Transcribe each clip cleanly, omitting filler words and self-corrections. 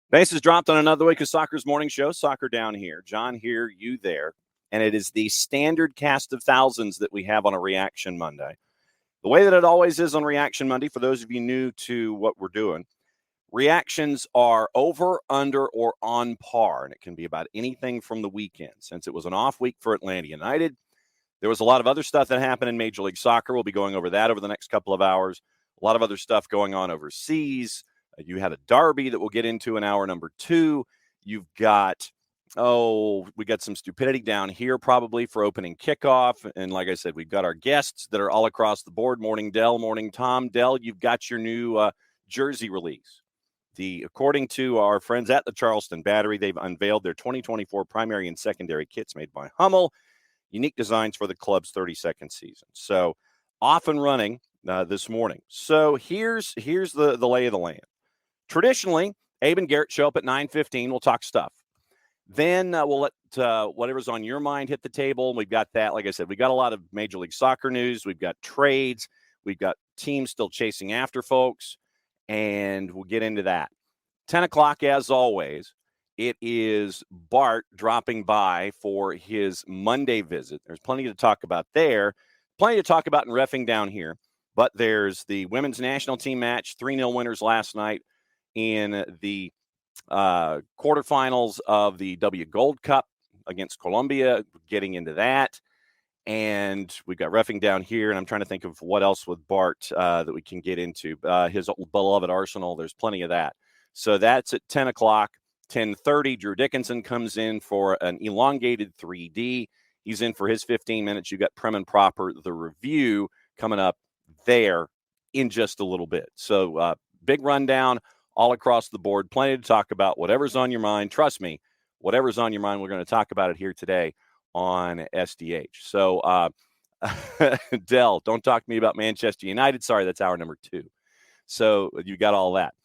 Bases dropped on another week of Soccer's morning show, Soccer Down Here. John here, you there. And it is the standard cast of thousands that we have on a Reaction Monday. The way that it always is on Reaction Monday, for those of you new to what we're doing, reactions are over, under, or on par. And it can be about anything from the weekend. Since it was an off week for Atlanta United, there was a lot of other stuff that happened in Major League Soccer. We'll be going over that over the next couple of hours. A lot of other stuff going on overseas. You had a derby that we'll get into in hour number 2. You've got, we got some stupidity down here probably for opening kickoff. And like I said, we've got our guests that are all across the board. Morning, Dell. Morning, Tom. Dell, you've got your new jersey release. According to our friends at the Charleston Battery, they've unveiled their 2024 primary and secondary kits made by Hummel. Unique designs for the club's 32nd season. So off and running this morning. So here's the lay of the land. Traditionally, Abe and Garrett show up at 9:15. We'll talk stuff. Then we'll let whatever's on your mind hit the table. We've got that. Like I said, we got a lot of Major League Soccer news. We've got trades. We've got teams still chasing after folks, and we'll get into that. 10 o'clock, as always, it is Bart dropping by for his Monday visit. There's plenty to talk about there. Plenty to talk about in reffing down here. But there's the women's national team match, 3-0 winners last night in the quarterfinals of the W Gold Cup against Colombia, getting into that. And we've got reffing down here, and I'm trying to think of what else with Bart that we can get into. His beloved Arsenal, there's plenty of that. So that's at 10 o'clock. 10:30, Drew Dickinson comes in for an elongated 3D. He's in for his 15 minutes. You got Prim and Proper, the review, coming up there in just a little bit. So big rundown all across the board. Plenty to talk about. Whatever's on your mind, trust me, whatever's on your mind, we're going to talk about it here today on SDH. So, Dell, don't talk to me about Manchester United. Sorry, that's hour number 2. So you got all that.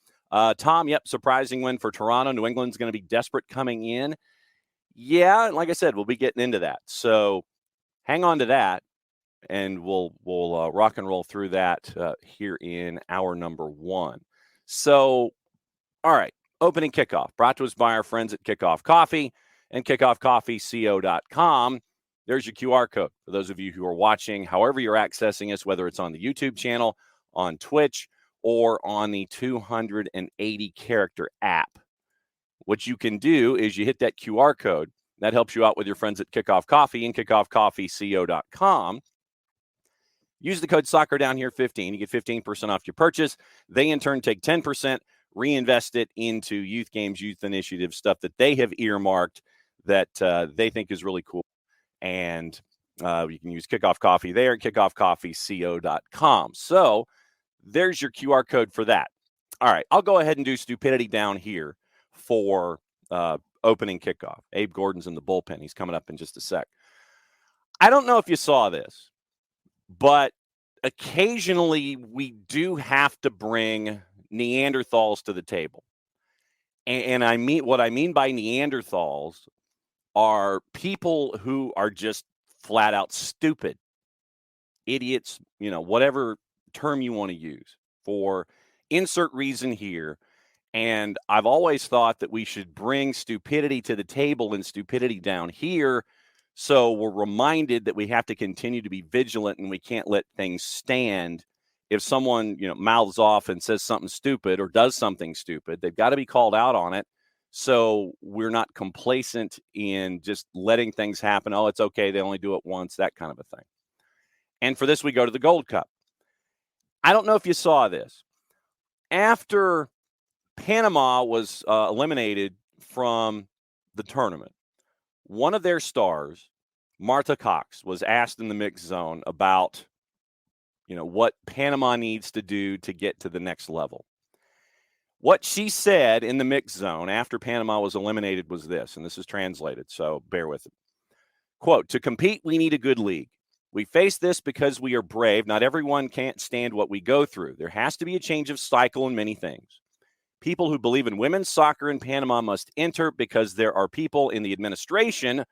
Tom, yep, surprising win for Toronto. New England's going to be desperate coming in. Yeah, like I said, we'll be getting into that. So hang on to that, and we'll rock and roll through that here in hour number 1. So, all right, opening kickoff brought to us by our friends at Kickoff Coffee and kickoffcoffeeco.com. There's your QR code for those of you who are watching, however you're accessing us, whether it's on the YouTube channel, on Twitch, or on the 280-character app. What you can do is you hit that QR code. That helps you out with your friends at Kickoff Coffee and kickoffcoffeeco.com. Use the code SoccerDownHere15. You get 15% off your purchase. They, in turn, take 10%, reinvest it into youth games, youth initiatives, stuff that they have earmarked that they think is really cool. And you can use Kickoff Coffee there at kickoffcoffeeco.com. So there's your QR code for that. All right, I'll go ahead and do stupidity down here for opening kickoff. Abe Gordon's in the bullpen. He's coming up in just a sec. I don't know if you saw this, but occasionally we do have to bring Neanderthals to the table. And I mean, what I mean by Neanderthals are people who are just flat out stupid, idiots, whatever term you want to use for insert reason here. And I've always thought that we should bring stupidity to the table and stupidity down here, so we're reminded that we have to continue to be vigilant and we can't let things stand. If someone, mouths off and says something stupid or does something stupid, they've got to be called out on it. So we're not complacent in just letting things happen. Oh, it's okay. They only do it once, that kind of a thing. And for this, we go to the Gold Cup. I don't know if you saw this. After Panama was eliminated from the tournament, one of their stars, Martha Cox, was asked in the mixed zone about, what Panama needs to do to get to the next level. What she said in the mixed zone after Panama was eliminated was this, and this is translated, so bear with it. Quote, "To compete, we need a good league. We face this because we are brave. Not everyone can't stand what we go through. There has to be a change of cycle in many things. People who believe in women's soccer in Panama must enter because there are people in the administration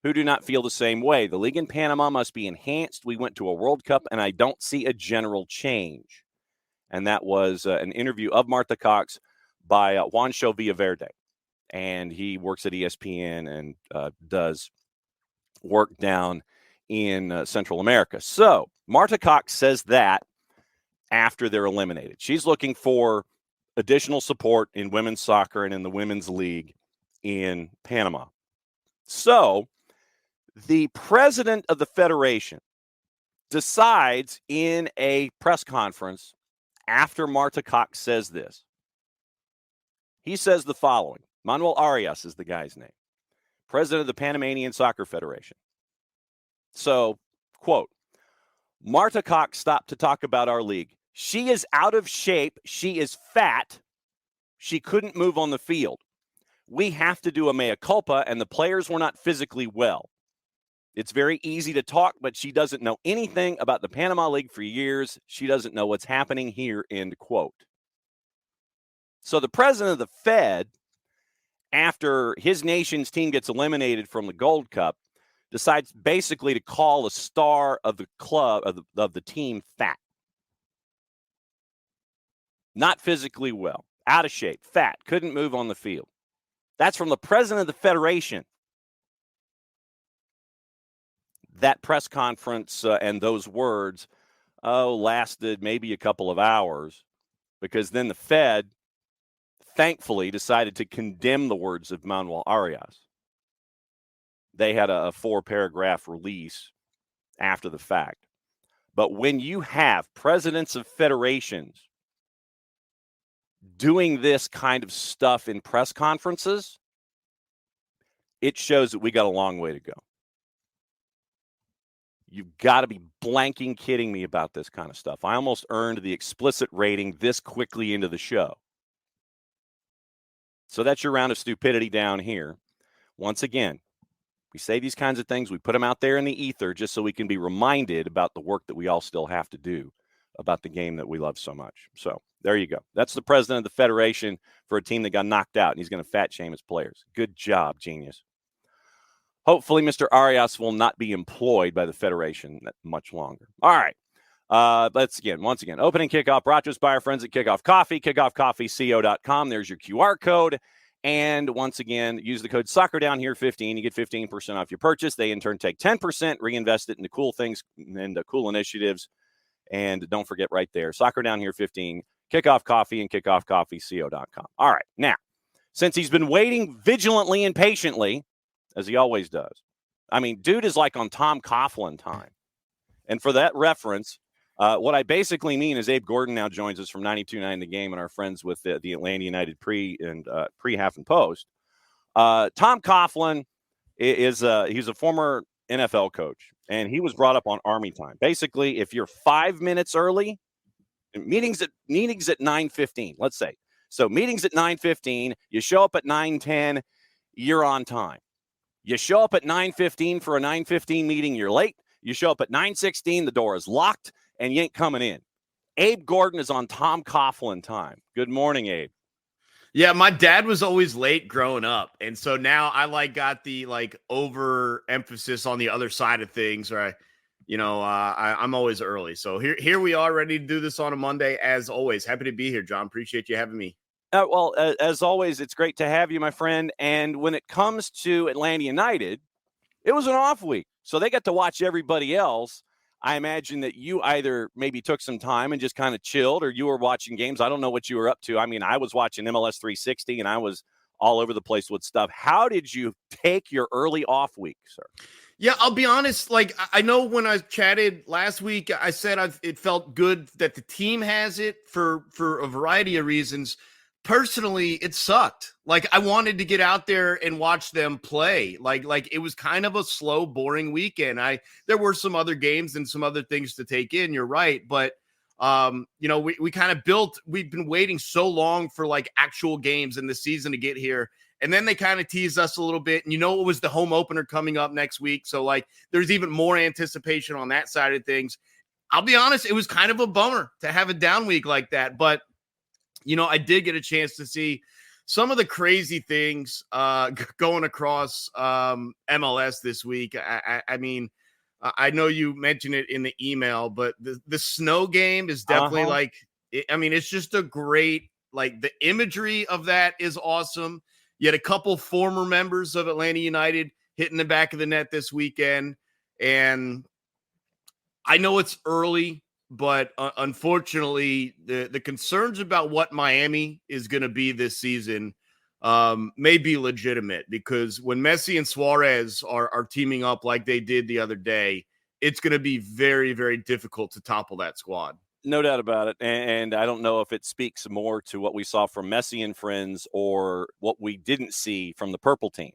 who do not feel the same way. The league in Panama must be enhanced. We went to a World Cup, and I don't see a general change." And that was an interview of Martha Cox by Juancho Villaverde, and he works at ESPN and does work down in Central America. So Marta Cox says that after they're eliminated. She's looking for additional support in women's soccer and in the women's league in Panama. So the president of the federation decides in a press conference after Marta Cox says this. He says the following. Manuel Arias is the guy's name, president of the Panamanian Soccer Federation. So, quote, Marta Cox stopped to talk about our league. She is out of shape. She is fat. She couldn't move on the field. We have to do a mea culpa, and the players were not physically well. It's very easy to talk, but she doesn't know anything about the Panama League for years. She doesn't know what's happening here, end quote. So the president of the Fed, after his nation's team gets eliminated from the Gold Cup, decides basically to call a star of the club, of the team, fat. Not physically well, out of shape, fat, couldn't move on the field. That's from the president of the federation. That press conference and those words, lasted maybe a couple of hours, because then the Fed, thankfully, decided to condemn the words of Manuel Arias. They had a 4-paragraph release after the fact. But when you have presidents of federations doing this kind of stuff in press conferences, it shows that we got a long way to go. You've got to be blanking kidding me about this kind of stuff. I almost earned the explicit rating this quickly into the show. So that's your round of stupidity down here. Once again, we say these kinds of things. We put them out there in the ether just so we can be reminded about the work that we all still have to do about the game that we love so much. So there you go. That's the president of the federation for a team that got knocked out, and he's going to fat shame his players. Good job, genius. Hopefully, Mr. Arias will not be employed by the federation much longer. All right. Once again, opening kickoff brought to us by our friends at Kickoff Coffee, kickoffcoffeeco.com. There's your QR code. And once again, use the code SoccerDownHere15. You get 15% off your purchase. They, in turn, take 10%, reinvest it into cool things and cool initiatives. And don't forget right there, SoccerDownHere15, Kickoff Coffee, and kickoffcoffeeco.com. All right. Now, since he's been waiting vigilantly and patiently, as he always does. I mean, dude is like on Tom Coughlin time. And for that reference, what I basically mean is Abe Gordon now joins us from 92.9 The Game and our friends with the Atlanta United pre-half and post. Tom Coughlin he's a former NFL coach, and he was brought up on Army time. Basically, if you're 5 minutes early, meetings at 9:15, let's say. So meetings at 9:15, you show up at 9:10, you're on time. You show up at 9:15 for a 9:15 meeting, you're late. You show up at 9:16, the door is locked, and you ain't coming in. Abe Gordon is on Tom Coughlin time. Good morning, Abe. Yeah, my dad was always late growing up, and so now I got the overemphasis on the other side of things, where I'm always early. So here we are, ready to do this on a Monday, as always. Happy to be here, John. Appreciate you having me. As always, it's great to have you, my friend. And when it comes to Atlanta United, it was an off week. So they got to watch everybody else. I imagine that you either maybe took some time and just kind of chilled, or you were watching games. I don't know what you were up to. I mean, I was watching MLS 360, and I was all over the place with stuff. How did you take your early off week, sir? Yeah, I'll be honest. I know when I chatted last week, I said it felt good that the team has it for a variety of reasons. Personally, it sucked. I wanted to get out there and watch them play. It was kind of a slow, boring weekend. There were some other games and some other things to take in. You're right. But, we kind of we've been waiting so long for actual games in the season to get here. And then they kind of teased us a little bit. And it was the home opener coming up next week. So there's even more anticipation on that side of things. I'll be honest, it was kind of a bummer to have a down week like that. But I did get a chance to see some of the crazy things going across MLS this week. I mean, I know you mentioned it in the email, but the snow game is definitely it's just a great like the imagery of that is awesome. You had a couple former members of Atlanta United hitting the back of the net this weekend. And I know it's early, but unfortunately, the concerns about what Miami is going to be this season may be legitimate, because when Messi and Suarez are teaming up like they did the other day, it's going to be very, very difficult to topple that squad. No doubt about it. And I don't know if it speaks more to what we saw from Messi and friends or what we didn't see from the purple team.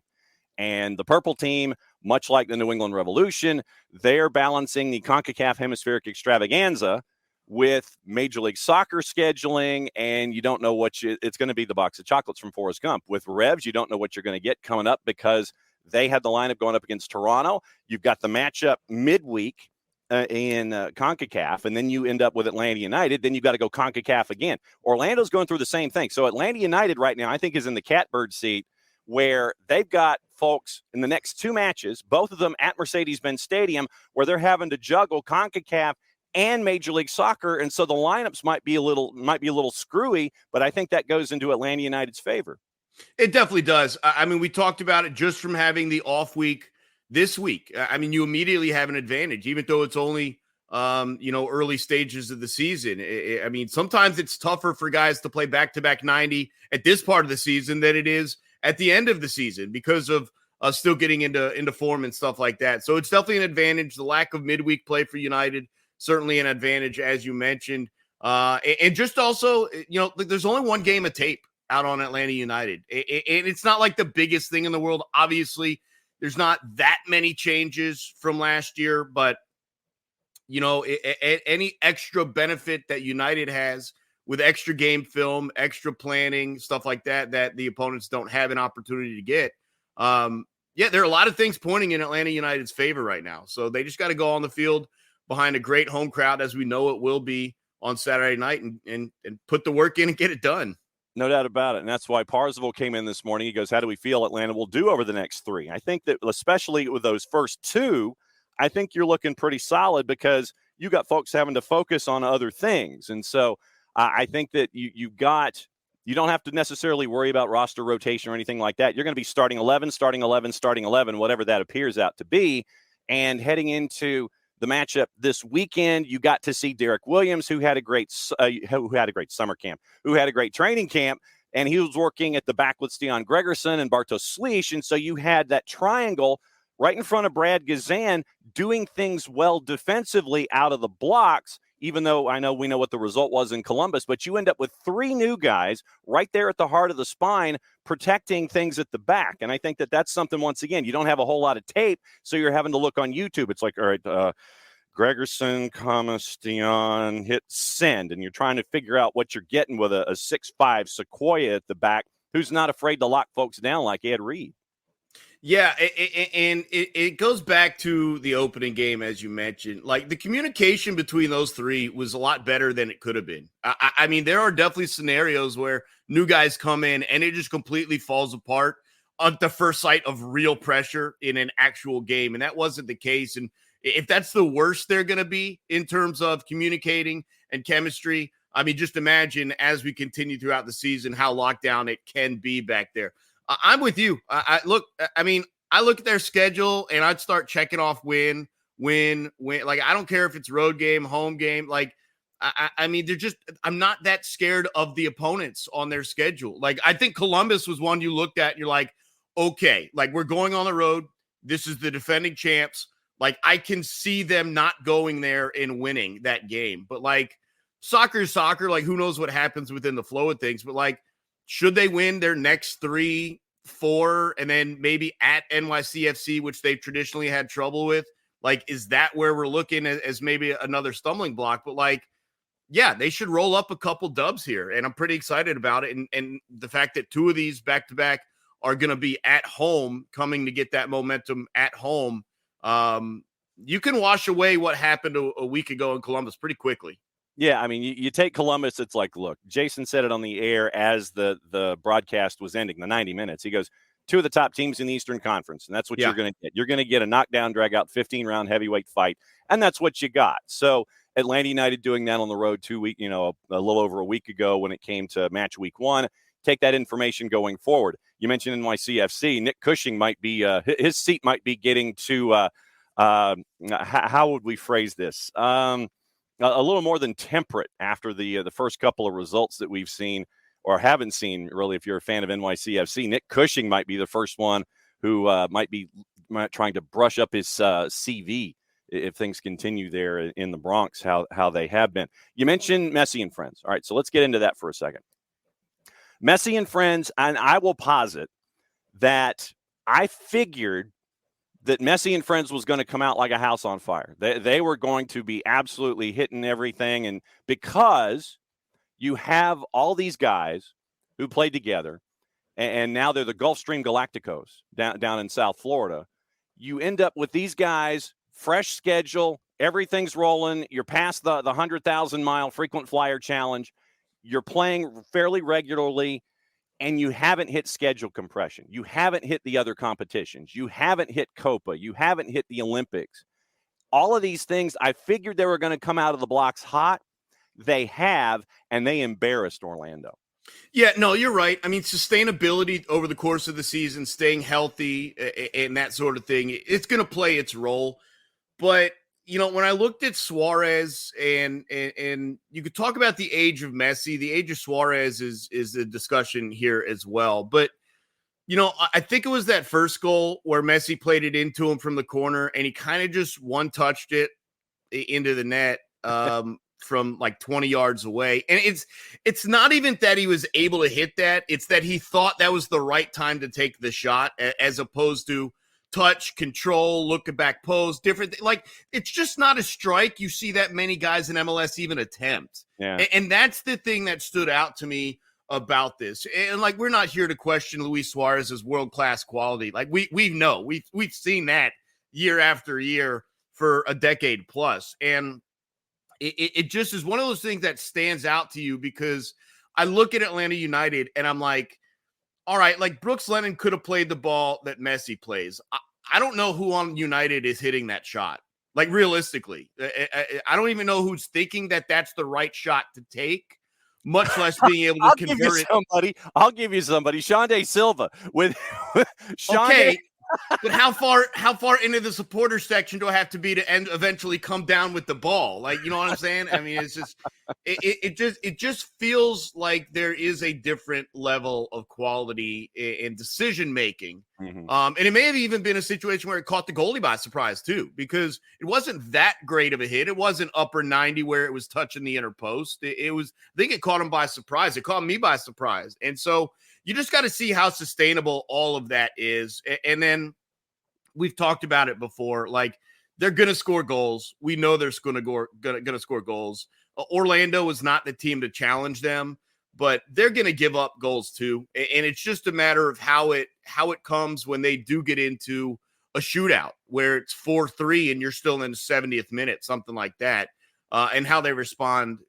And the purple team, much like the New England Revolution, they're balancing the CONCACAF hemispheric extravaganza with Major League Soccer scheduling, and you don't know it's going to be the box of chocolates from Forrest Gump. With Revs, you don't know what you're going to get coming up, because they had the lineup going up against Toronto. You've got the matchup midweek in CONCACAF, and then you end up with Atlanta United. Then you've got to go CONCACAF again. Orlando's going through the same thing. So Atlanta United right now, I think, is in the catbird seat, where they've got folks in the next two matches, both of them at Mercedes-Benz Stadium, where they're having to juggle CONCACAF and Major League Soccer. And so the lineups might be a little screwy, but I think that goes into Atlanta United's favor. It definitely does. I mean, we talked about it just from having the off week this week. I mean, you immediately have an advantage, even though it's only, early stages of the season. I mean, sometimes it's tougher for guys to play back-to-back 90 at this part of the season than it is at the end of the season, because of still getting into form and stuff like that. So it's definitely an advantage. The lack of midweek play for United, certainly an advantage, as you mentioned. And just also, there's only one game of tape out on Atlanta United. And it's not like the biggest thing in the world. Obviously, there's not that many changes from last year, but, any extra benefit that United has with extra game film, extra planning, stuff like that the opponents don't have an opportunity to get. There are a lot of things pointing in Atlanta United's favor right now. So they just got to go on the field behind a great home crowd, as we know it will be on Saturday night, and put the work in and get it done. No doubt about it. And that's why Parzival came in this morning. He goes, how do we feel Atlanta will do over the next three? I think that, especially with those first two, I think you're looking pretty solid, because you got folks having to focus on other things. And so I think that you don't have to necessarily worry about roster rotation or anything like that. You're going to be starting 11, whatever that appears out to be. And heading into the matchup this weekend, you got to see Derek Williams, who had a great summer camp, who had a great training camp, and he was working at the back with Stian Gregerson and Bartosz Slisz. And so you had that triangle right in front of Brad Gazan doing things well defensively out of the blocks, even though we know what the result was in Columbus. But you end up with three new guys right there at the heart of the spine protecting things at the back. And I think that that's something, once again, you don't have a whole lot of tape, so you're having to look on YouTube. It's like, all right, Gregerson, Stian, hit send, and you're trying to figure out what you're getting with a 6'5" Sequoia at the back who's not afraid to lock folks down like Ed Reed. Yeah, and it goes back to the opening game, as you mentioned. Like, the communication between those three was a lot better than it could have been. I mean, there are definitely scenarios where new guys come in and it just completely falls apart on the first sight of real pressure in an actual game, and that wasn't the case. And if that's the worst they're going to be in terms of communicating and chemistry, I mean, just imagine as we continue throughout the season how locked down it can be back there. I'm with you. I look at their schedule and I'd start checking off win. Like, I don't care if it's road game, home game. Like, I mean, I'm not that scared of the opponents on their schedule. Like, I think Columbus was one you looked at and you're like, okay, like, we're going on the road. This is the defending champs. Like, I can see them not going there and winning that game. But, like, soccer is soccer. Like, who knows what happens within the flow of things. But, like, should they win their next 3, 4, and then maybe at NYCFC, which they've traditionally had trouble with, like, is that where we're looking as maybe another stumbling block? But, like, yeah, they should roll up a couple dubs here, and I'm pretty excited about it. And the fact that 2 of these back-to-back are going to be at home, coming to get that momentum at home, you can wash away what happened a week ago in Columbus pretty quickly. Yeah, I mean, you take Columbus, it's like, look, Jason said it on the air as the broadcast was ending, the 90 minutes. He goes, 2 of the top teams in the Eastern Conference, and that's what you're going to get. You're going to get a knockdown, drag-out, 15-round heavyweight fight, and that's what you got. So Atlanta United doing that on the road a little over a week ago when it came to match week 1. Take that information going forward. You mentioned NYCFC. Nick Cushing might be his seat might be getting to how would we phrase this? A little more than temperate after the first couple of results that we've seen or haven't seen, really, if you're a fan of NYCFC. Nick Cushing might be the first one who might be trying to brush up his CV if things continue there in the Bronx, how they have been. You mentioned Messi and friends. All right, so let's get into that for a second. Messi and friends, and I will posit that I figured that Messi and friends was going to come out like a house on fire. They were going to be absolutely hitting everything. And because you have all these guys who played together, and now they're the Gulfstream Galacticos down in South Florida, you end up with these guys, fresh schedule, everything's rolling. You're past the 100,000-mile frequent flyer challenge. You're playing fairly regularly. And you haven't hit schedule compression. You haven't hit the other competitions. You haven't hit Copa. You haven't hit the Olympics. All of these things, I figured they were going to come out of the blocks hot. They have, and they embarrassed Orlando. Yeah, no, you're right. I mean, sustainability over the course of the season, staying healthy and that sort of thing, it's going to play its role. But when I looked at Suarez and you could talk about the age of Messi, the age of Suarez is a discussion here as well. But, I think it was that first goal where Messi played it into him from the corner and he kind of just one-touched it into the net from like 20 yards away. And it's not even that he was able to hit that. It's that he thought that was the right time to take the shot as opposed to touch, control, look at back pose, different. Like, it's just not a strike you see that many guys in MLS even attempt. Yeah. And that's the thing that stood out to me about this. And like, we're not here to question Luis Suarez's world-class quality. Like we've seen that year after year for a decade plus. And it just is one of those things that stands out to you because I look at Atlanta United and I'm like, all right, like Brooks Lennon could have played the ball that Messi plays. I don't know who on United is hitting that shot. Like, realistically, I don't even know who's thinking that that's the right shot to take, much less being able to convert it. I'll give you somebody. Shande Silva with Shande. Okay, but how far into the supporter section do I have to be to eventually come down with the ball? Like, you know what I'm saying? I mean, it's just it just feels like there is a different level of quality in decision making. Mm-hmm. And it may have even been a situation where it caught the goalie by surprise too, because it wasn't that great of a hit. It wasn't upper 90 where it was touching the inner post. It was, I think it caught him by surprise. It caught me by surprise. And so you just got to see how sustainable all of that is. And then we've talked about it before. Like, they're going to score goals. We know they're going to score goals. Orlando is not the team to challenge them, but they're going to give up goals too. And it's just a matter of how it comes when they do get into a shootout where it's 4-3 and you're still in the 70th minute, something like that, and how they respond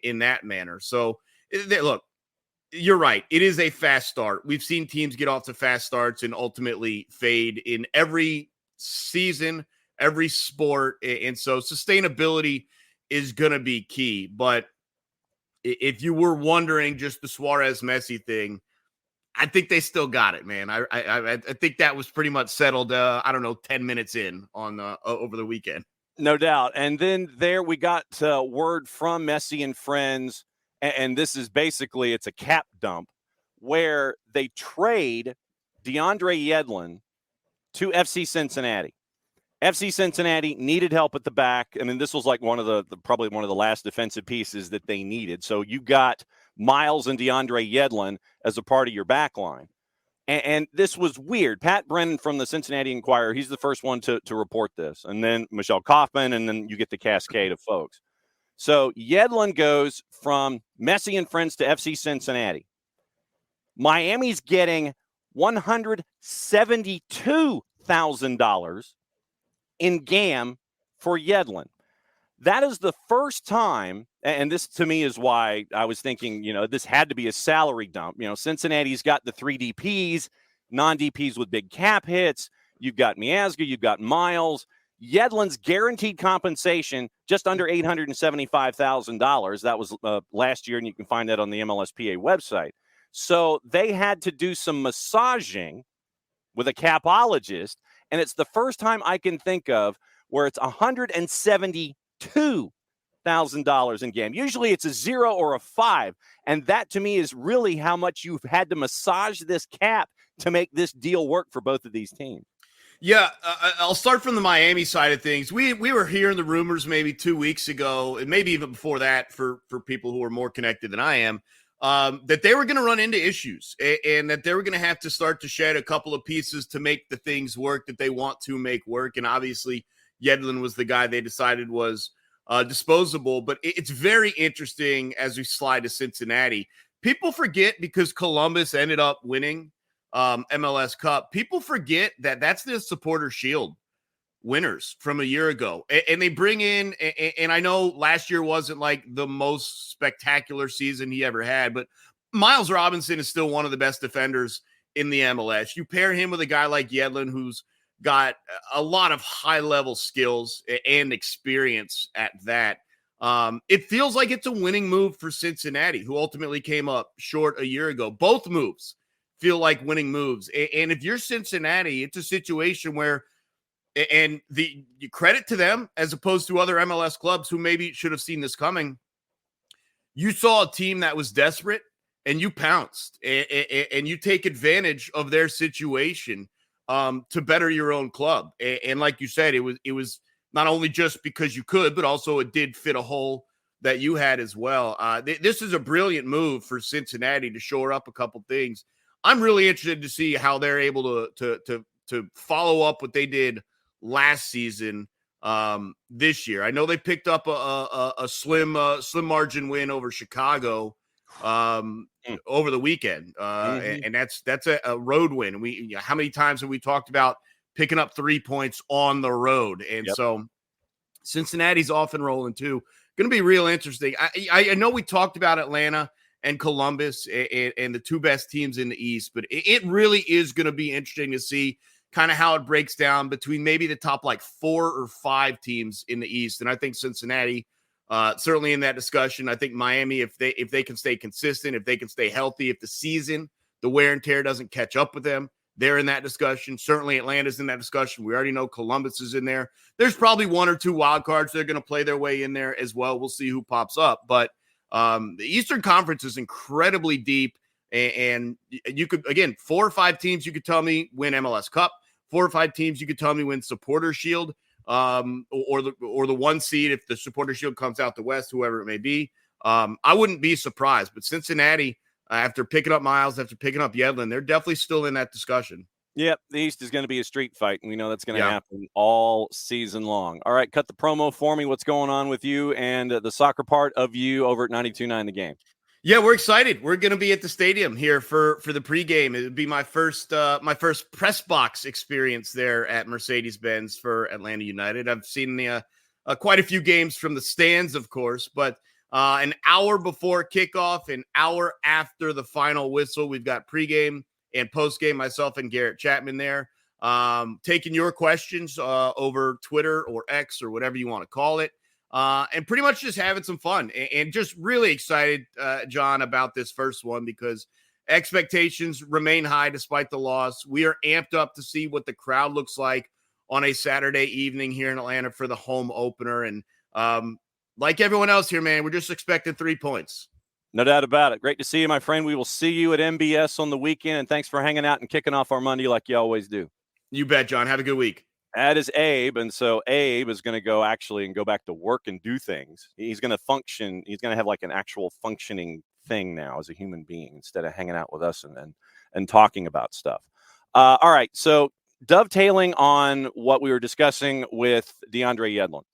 in that manner. So, look, you're right. It is a fast start. We've seen teams get off to fast starts and ultimately fade in every season, every sport. And so sustainability is going to be key. But if you were wondering just the Suarez Messi thing, I think they still got it, man. I think that was pretty much settled, 10 minutes in on over the weekend. No doubt. And then there we got word from Messi and friends. And this is basically, it's a cap dump where they trade DeAndre Yedlin to FC Cincinnati. FC Cincinnati needed help at the back. I mean, this was like one of the probably one of the last defensive pieces that they needed. So you got Miles and DeAndre Yedlin as a part of your back line. And this was weird. Pat Brennan from the Cincinnati Enquirer, he's the first one to report this. And then Michelle Kaufman, and then you get the cascade of folks. So Yedlin goes from Messi and friends to FC Cincinnati. Miami's getting $172,000 in GAM for Yedlin. That is the first time, and this to me is why I was thinking, this had to be a salary dump. Cincinnati's got the 3 DPs, non-DPs with big cap hits. You've got Miazga, you've got Miles. Yedlin's guaranteed compensation just under $875,000. That was last year, and you can find that on the MLSPA website. So they had to do some massaging with a capologist, and it's the first time I can think of where it's $172,000 in game. Usually it's a 0 or a 5, and that to me is really how much you've had to massage this cap to make this deal work for both of these teams. Yeah, I'll start from the Miami side of things. We were hearing the rumors maybe 2 weeks ago, and maybe even before that for people who are more connected than I am, that they were going to run into issues and that they were going to have to start to shed a couple of pieces to make the things work that they want to make work. And obviously, Yedlin was the guy they decided was disposable. But it's very interesting as we slide to Cincinnati. People forget because Columbus ended up winning MLS Cup. People forget that that's the Supporter Shield winners from a year ago. And they bring in, and I know last year wasn't like the most spectacular season he ever had, but Miles Robinson is still one of the best defenders in the MLS. You pair him with a guy like Yedlin, who's got a lot of high-level skills and experience at that. It feels like it's a winning move for Cincinnati, who ultimately came up short a year ago. Both moves feel like winning moves. And if you're Cincinnati, it's a situation where, and the credit to them as opposed to other MLS clubs who maybe should have seen this coming. You saw a team that was desperate and you pounced and you take advantage of their situation to better your own club. And like you said, it was not only just because you could, but also it did fit a hole that you had as well. This is a brilliant move for Cincinnati to shore up a couple things. I'm really interested to see how they're able to follow up what they did last season this year. I know they picked up a slim margin win over Chicago over the weekend, and that's a road win. How many times have we talked about picking up 3 points on the road? And so Cincinnati's off and rolling too. Going to be real interesting. I know we talked about Atlanta and Columbus and the two best teams in the East, but it really is going to be interesting to see kind of how it breaks down between maybe the top like 4 or 5 teams in the East. And I think Cincinnati certainly in that discussion. I think Miami, if they can stay consistent, if they can stay healthy, if the season, the wear and tear doesn't catch up with them, they're in that discussion. Certainly Atlanta's in that discussion. We already know Columbus is in there. There's probably 1 or 2 wild cards that are going to play their way in there as well. We'll see who pops up. But the Eastern Conference is incredibly deep. And you could, again, 4 or 5 teams you could tell me win MLS Cup. 4 or 5 teams you could tell me win Supporter Shield, or the 1 seed if the Supporter Shield comes out the West, whoever it may be. I wouldn't be surprised. But Cincinnati, after picking up Miles, after picking up Yedlin, they're definitely still in that discussion. Yep, the East is going to be a street fight, and we know that's going to happen all season long. All right, cut the promo for me. What's going on with you and the soccer part of you over at 92.9 The Game? Yeah, we're excited. We're going to be at the stadium here for the pregame. It would be my first press box experience there at Mercedes-Benz for Atlanta United. I've seen quite a few games from the stands, of course, but an hour before kickoff, an hour after the final whistle, we've got pregame and postgame, myself and Garrett Chapman there, taking your questions over Twitter or X or whatever you want to call it. And pretty much just having some fun and just really excited, John, about this first one because expectations remain high despite the loss. We are amped up to see what the crowd looks like on a Saturday evening here in Atlanta for the home opener. And like everyone else here, man, we're just expecting 3 points. No doubt about it. Great to see you, my friend. We will see you at MBS on the weekend. And thanks for hanging out and kicking off our Monday like you always do. You bet, John. Have a good week. That is Abe, and so Abe is going to go back to work and do things. He's going to function. He's going to have like an actual functioning thing now as a human being instead of hanging out with us and talking about stuff. All right, so dovetailing on what we were discussing with DeAndre Yedlin,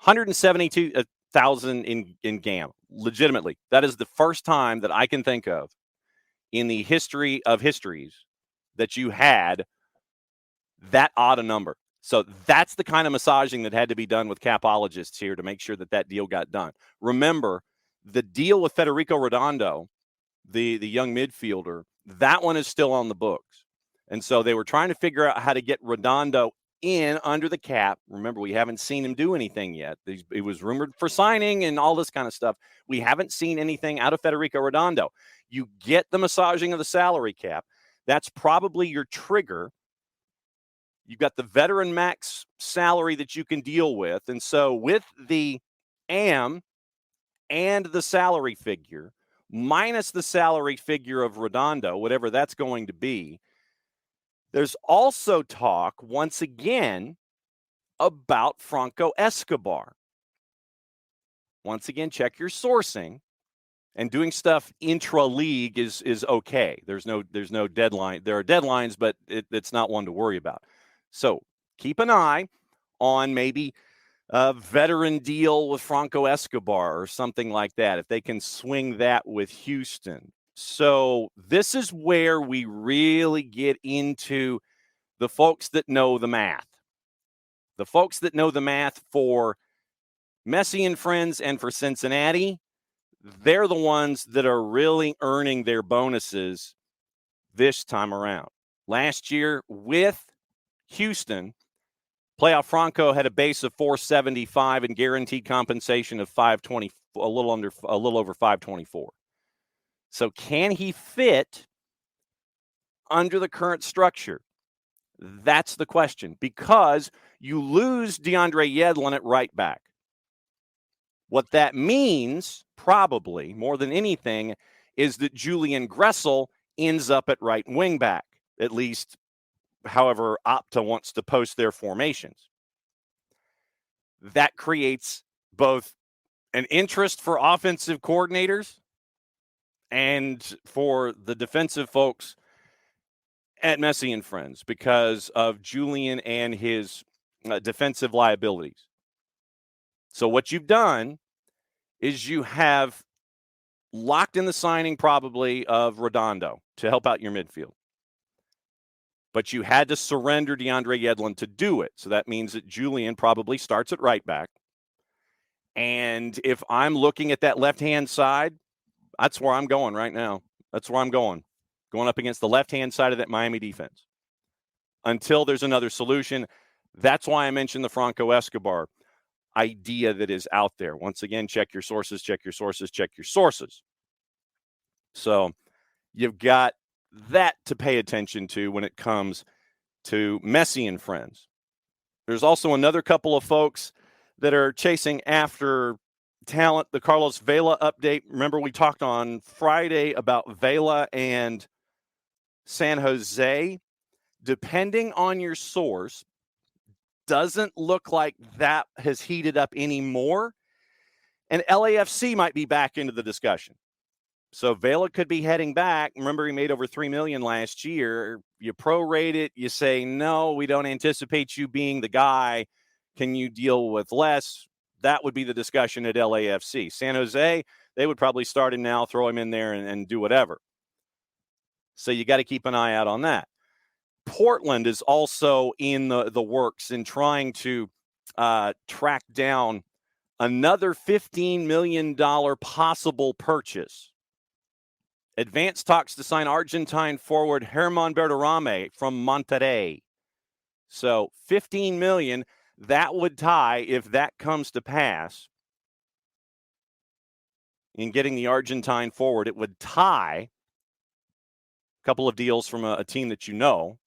172,000 in GAM. Legitimately, that is the first time that I can think of in the history of histories that you had that odd a number. So that's the kind of massaging that had to be done with capologists here to make sure that deal got done. Remember, the deal with Federico Redondo, the young midfielder, that one is still on the books. And so they were trying to figure out how to get Redondo in under the cap. Remember, we haven't seen him do anything yet. It was rumored for signing and all this kind of stuff. We haven't seen anything out of Federico Redondo. You get the massaging of the salary cap. That's probably your trigger. You've got the veteran max salary that you can deal with. And so with the AM and the salary figure, minus the salary figure of Redondo, whatever that's going to be, there's also talk, once again, about Franco Escobar. Once again, check your sourcing. And doing stuff intra-league is okay. There's no deadline. There are deadlines, but it's not one to worry about. So keep an eye on maybe a veteran deal with Franco Escobar or something like that, if they can swing that with Houston. So this is where we really get into the folks that know the math. The folks that know the math for Messi and friends and for Cincinnati, they're the ones that are really earning their bonuses this time around. Last year with Houston, playoff Franco had a base of 475 and guaranteed compensation of 520, a little over 524. So can he fit under the current structure? That's the question, because you lose DeAndre Yedlin at right back. What that means, probably more than anything, is that Julian Gressel ends up at right wing back, at least however Opta wants to post their formations. That creates both an interest for offensive coordinators and for the defensive folks at Messi and friends because of Julian and his defensive liabilities. So what you've done is you have locked in the signing probably of Redondo to help out your midfield. But you had to surrender DeAndre Yedlin to do it. So that means that Julian probably starts at right back. And if I'm looking at that left-hand side, that's where I'm going right now. That's where I'm going up against the left-hand side of that Miami defense until there's another solution. That's why I mentioned the Franco Escobar idea that is out there. Once again, check your sources, check your sources, check your sources. So you've got that to pay attention to when it comes to Messi and friends. There's also another couple of folks that are chasing after talent. The Carlos Vela update. Remember, we talked on Friday about Vela and San Jose. Depending on your source, doesn't look like that has heated up anymore. And LAFC might be back into the discussion. So Vela could be heading back. Remember, he made over $3 million last year. You prorate it. You say, no, we don't anticipate you being the guy. Can you deal with less? That would be the discussion at LAFC. San Jose, they would probably start him now, throw him in there and do whatever. So you got to keep an eye out on that. Portland is also in the works in trying to track down another $15 million possible purchase. Advanced talks to sign Argentine forward Germán Berterame from Monterrey. So $15 million, that would tie, if that comes to pass, in getting the Argentine forward, it would tie a couple of deals from a team that you know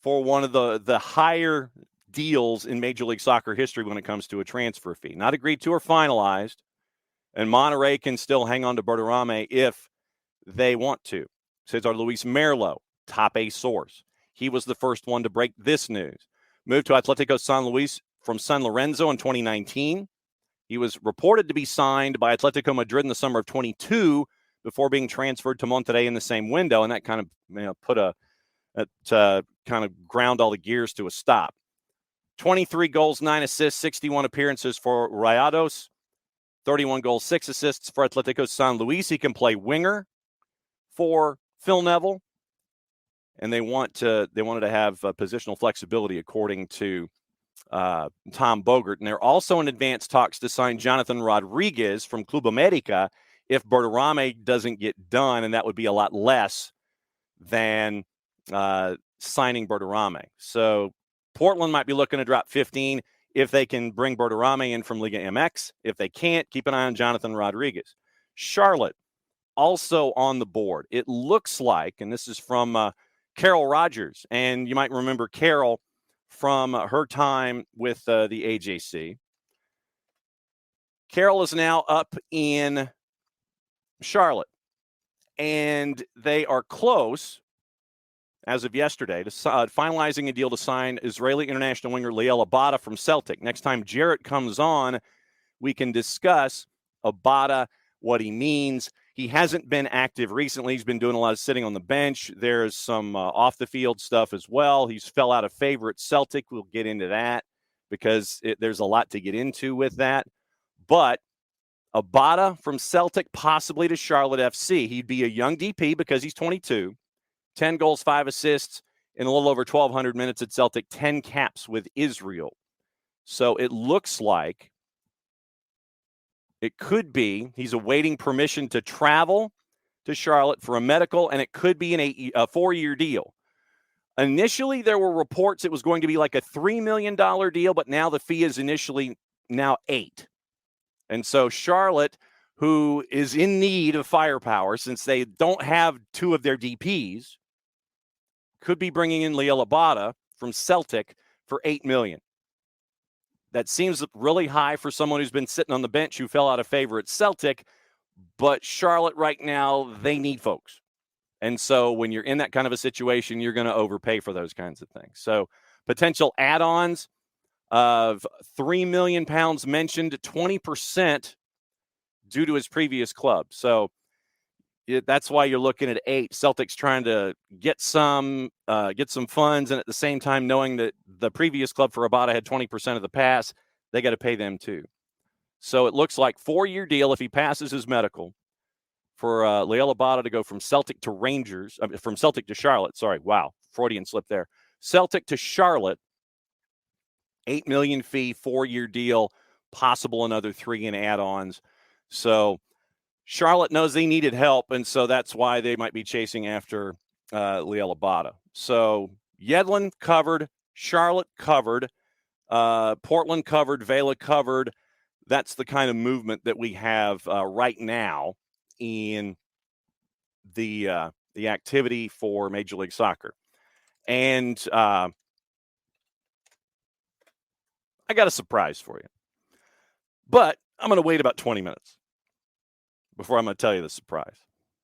for one of the higher deals in Major League Soccer history when it comes to a transfer fee. Not agreed to or finalized, and Monterrey can still hang on to Berterame if they want to. Cesar Luis Merlo, top A source. He was the first one to break this news. Moved to Atletico San Luis from San Lorenzo in 2019. He was reported to be signed by Atletico Madrid in the summer of 22 before being transferred to Monterrey in the same window, and that kind of ground all the gears to a stop. 23 goals, 9 assists, 61 appearances for Rayados, 31 goals, 6 assists for Atletico San Luis. He can play winger for Phil Neville, and they wanted to have positional flexibility according to Tom Bogert. And they're also in advanced talks to sign Jonathan Rodriguez from Club America if Berterame doesn't get done, and that would be a lot less than signing Berterame. So Portland might be looking to drop 15 if they can bring Berterame in from Liga MX. If they can't, keep an eye on Jonathan Rodriguez. Charlotte, also on the board. It looks like, and this is from Carol Rogers, and you might remember Carol from her time with the AJC. Carol is now up in Charlotte, and they are close, as of yesterday, to finalizing a deal to sign Israeli international winger Liel Abada from Celtic. Next time Jarrett comes on, we can discuss Abada, what he means. He hasn't been active recently. He's been doing a lot of sitting on the bench. There's some off-the-field stuff as well. He's fell out of favor at Celtic. We'll get into that because there's a lot to get into with that. But Abada from Celtic, possibly to Charlotte FC. He'd be a young DP because he's 22. 10 goals, 5 assists in a little over 1,200 minutes at Celtic, 10 caps with Israel. So it looks like it could be he's awaiting permission to travel to Charlotte for a medical, and it could be a 4-year deal. Initially, there were reports it was going to be like a $3 million deal, but now the fee is initially now $8 million. And so Charlotte, who is in need of firepower since they don't have 2 of their DPs, could be bringing in Liel Abada from Celtic for $8 million. That seems really high for someone who's been sitting on the bench who fell out of favor at Celtic, but Charlotte right now, they need folks. And so when you're in that kind of a situation, you're going to overpay for those kinds of things. So potential add-ons of £3 million mentioned, 20% due to his previous club. So that's why you're looking at 8. Celtic's trying to get some funds, and at the same time knowing that the previous club for Abada had 20% of the pass, they got to pay them too. So it looks like 4-year deal if he passes his medical for Liel Abada to go from Celtic to from Celtic to Charlotte. Sorry, wow, Freudian slip there. Celtic to Charlotte, $8 million fee, 4-year deal, possible another 3 in add-ons. So Charlotte knows they needed help, and so that's why they might be chasing after Liel Abada. So Yedlin covered, Charlotte covered, Portland covered, Vela covered. That's the kind of movement that we have right now in the activity for Major League Soccer. And I got a surprise for you. But I'm going to wait about 20 minutes before I'm going to tell you the surprise.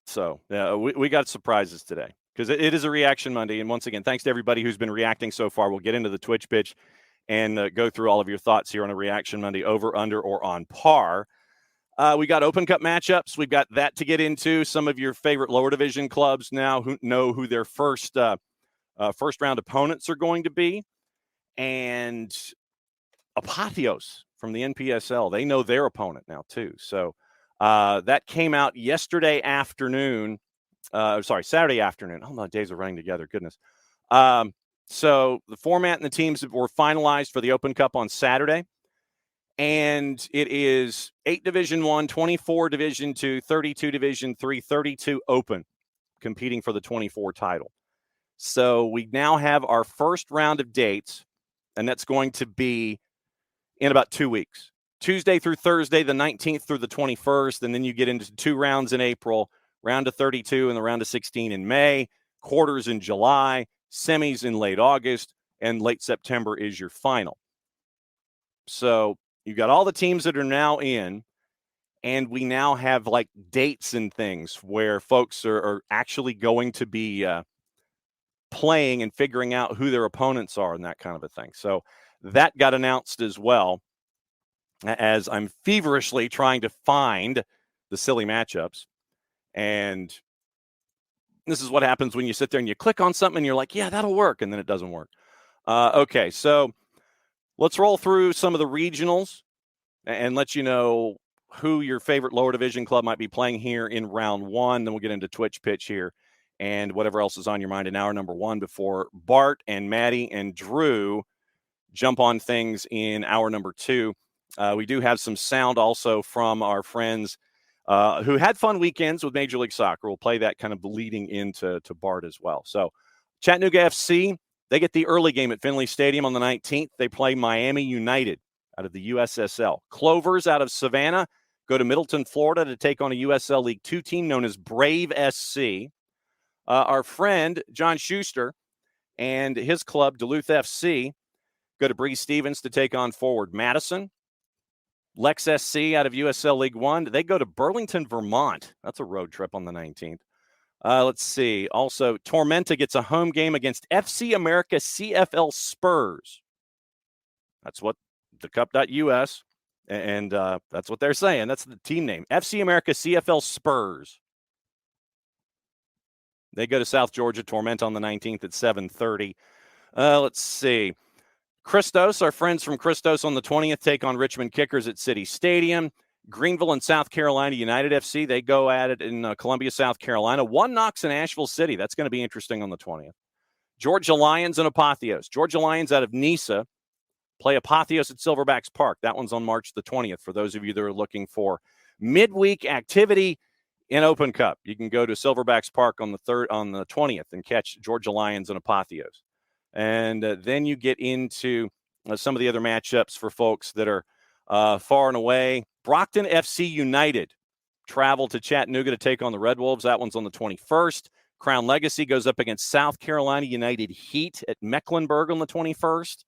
So yeah, we got surprises today because it is a Reaction Monday. And once again, thanks to everybody who's been reacting so far. We'll get into the Twitch pitch and go through all of your thoughts here on a Reaction Monday, over, under, or on par. We got Open Cup matchups. We've got that to get into. Some of your favorite lower division clubs now who know who their first round opponents are going to be. And Apotheos from the NPSL, they know their opponent now too. So that came out Saturday afternoon. Oh, my days are running together. Goodness. So the format and the teams were finalized for the Open Cup on Saturday. And it is 8 Division 1, 24 Division 2, 32 Division 3, 32 Open competing for the 24 title. So we now have our first round of dates, and that's going to be in about 2 weeks. Tuesday through Thursday, the 19th through the 21st, and then you get into 2 rounds in April, round of 32 and the round of 16 in May, quarters in July, semis in late August, and late September is your final. So you've got all the teams that are now in, and we now have like dates and things where folks are actually going to be playing and figuring out who their opponents are and that kind of a thing. So that got announced as well, as I'm feverishly trying to find the silly matchups. And this is what happens when you sit there and you click on something and you're like, yeah, that'll work. And then it doesn't work. Okay, so let's roll through some of the regionals and let you know who your favorite lower division club might be playing here in round 1. Then we'll get into Twitch pitch here and whatever else is on your mind in hour number 1 before Bart and Maddie and Drew jump on things in hour number 2. We do have some sound also from our friends who had fun weekends with Major League Soccer. We'll play that kind of leading into Bart as well. So Chattanooga FC, They get the early game at Finley Stadium on the 19th. They play Miami United out of the USSL. Clovers out of Savannah go to Middleton, Florida to take on a USL League Two team known as Brave SC. Our friend John Schuster and his club, Duluth FC, go to Bree Stevens to take on Forward Madison. Lex SC out of USL League One, they go to Burlington, Vermont. That's a road trip on the 19th. Let's see. Also, Tormenta gets a home game against FC America CFL Spurs. That's what the cup.us, and that's what they're saying. That's the team name. FC America CFL Spurs. They go to South Georgia, Tormenta on the 19th at 7:30. Let's see. Christos, our friends from Christos on the 20th, take on Richmond Kickers at City Stadium. Greenville and South Carolina United FC, they go at it in Columbia, South Carolina. One knocks in Asheville City. That's going to be interesting on the 20th. Georgia Lions and Apotheos. Georgia Lions out of Nisa play Apotheos at Silverbacks Park. That one's on March the 20th for those of you that are looking for midweek activity in Open Cup. You can go to Silverbacks Park on the 20th and catch Georgia Lions and Apotheos. And then you get into some of the other matchups for folks that are far and away. Brockton FC United travel to Chattanooga to take on the Red Wolves. That one's on the 21st. Crown Legacy goes up against South Carolina United Heat at Mecklenburg on the 21st.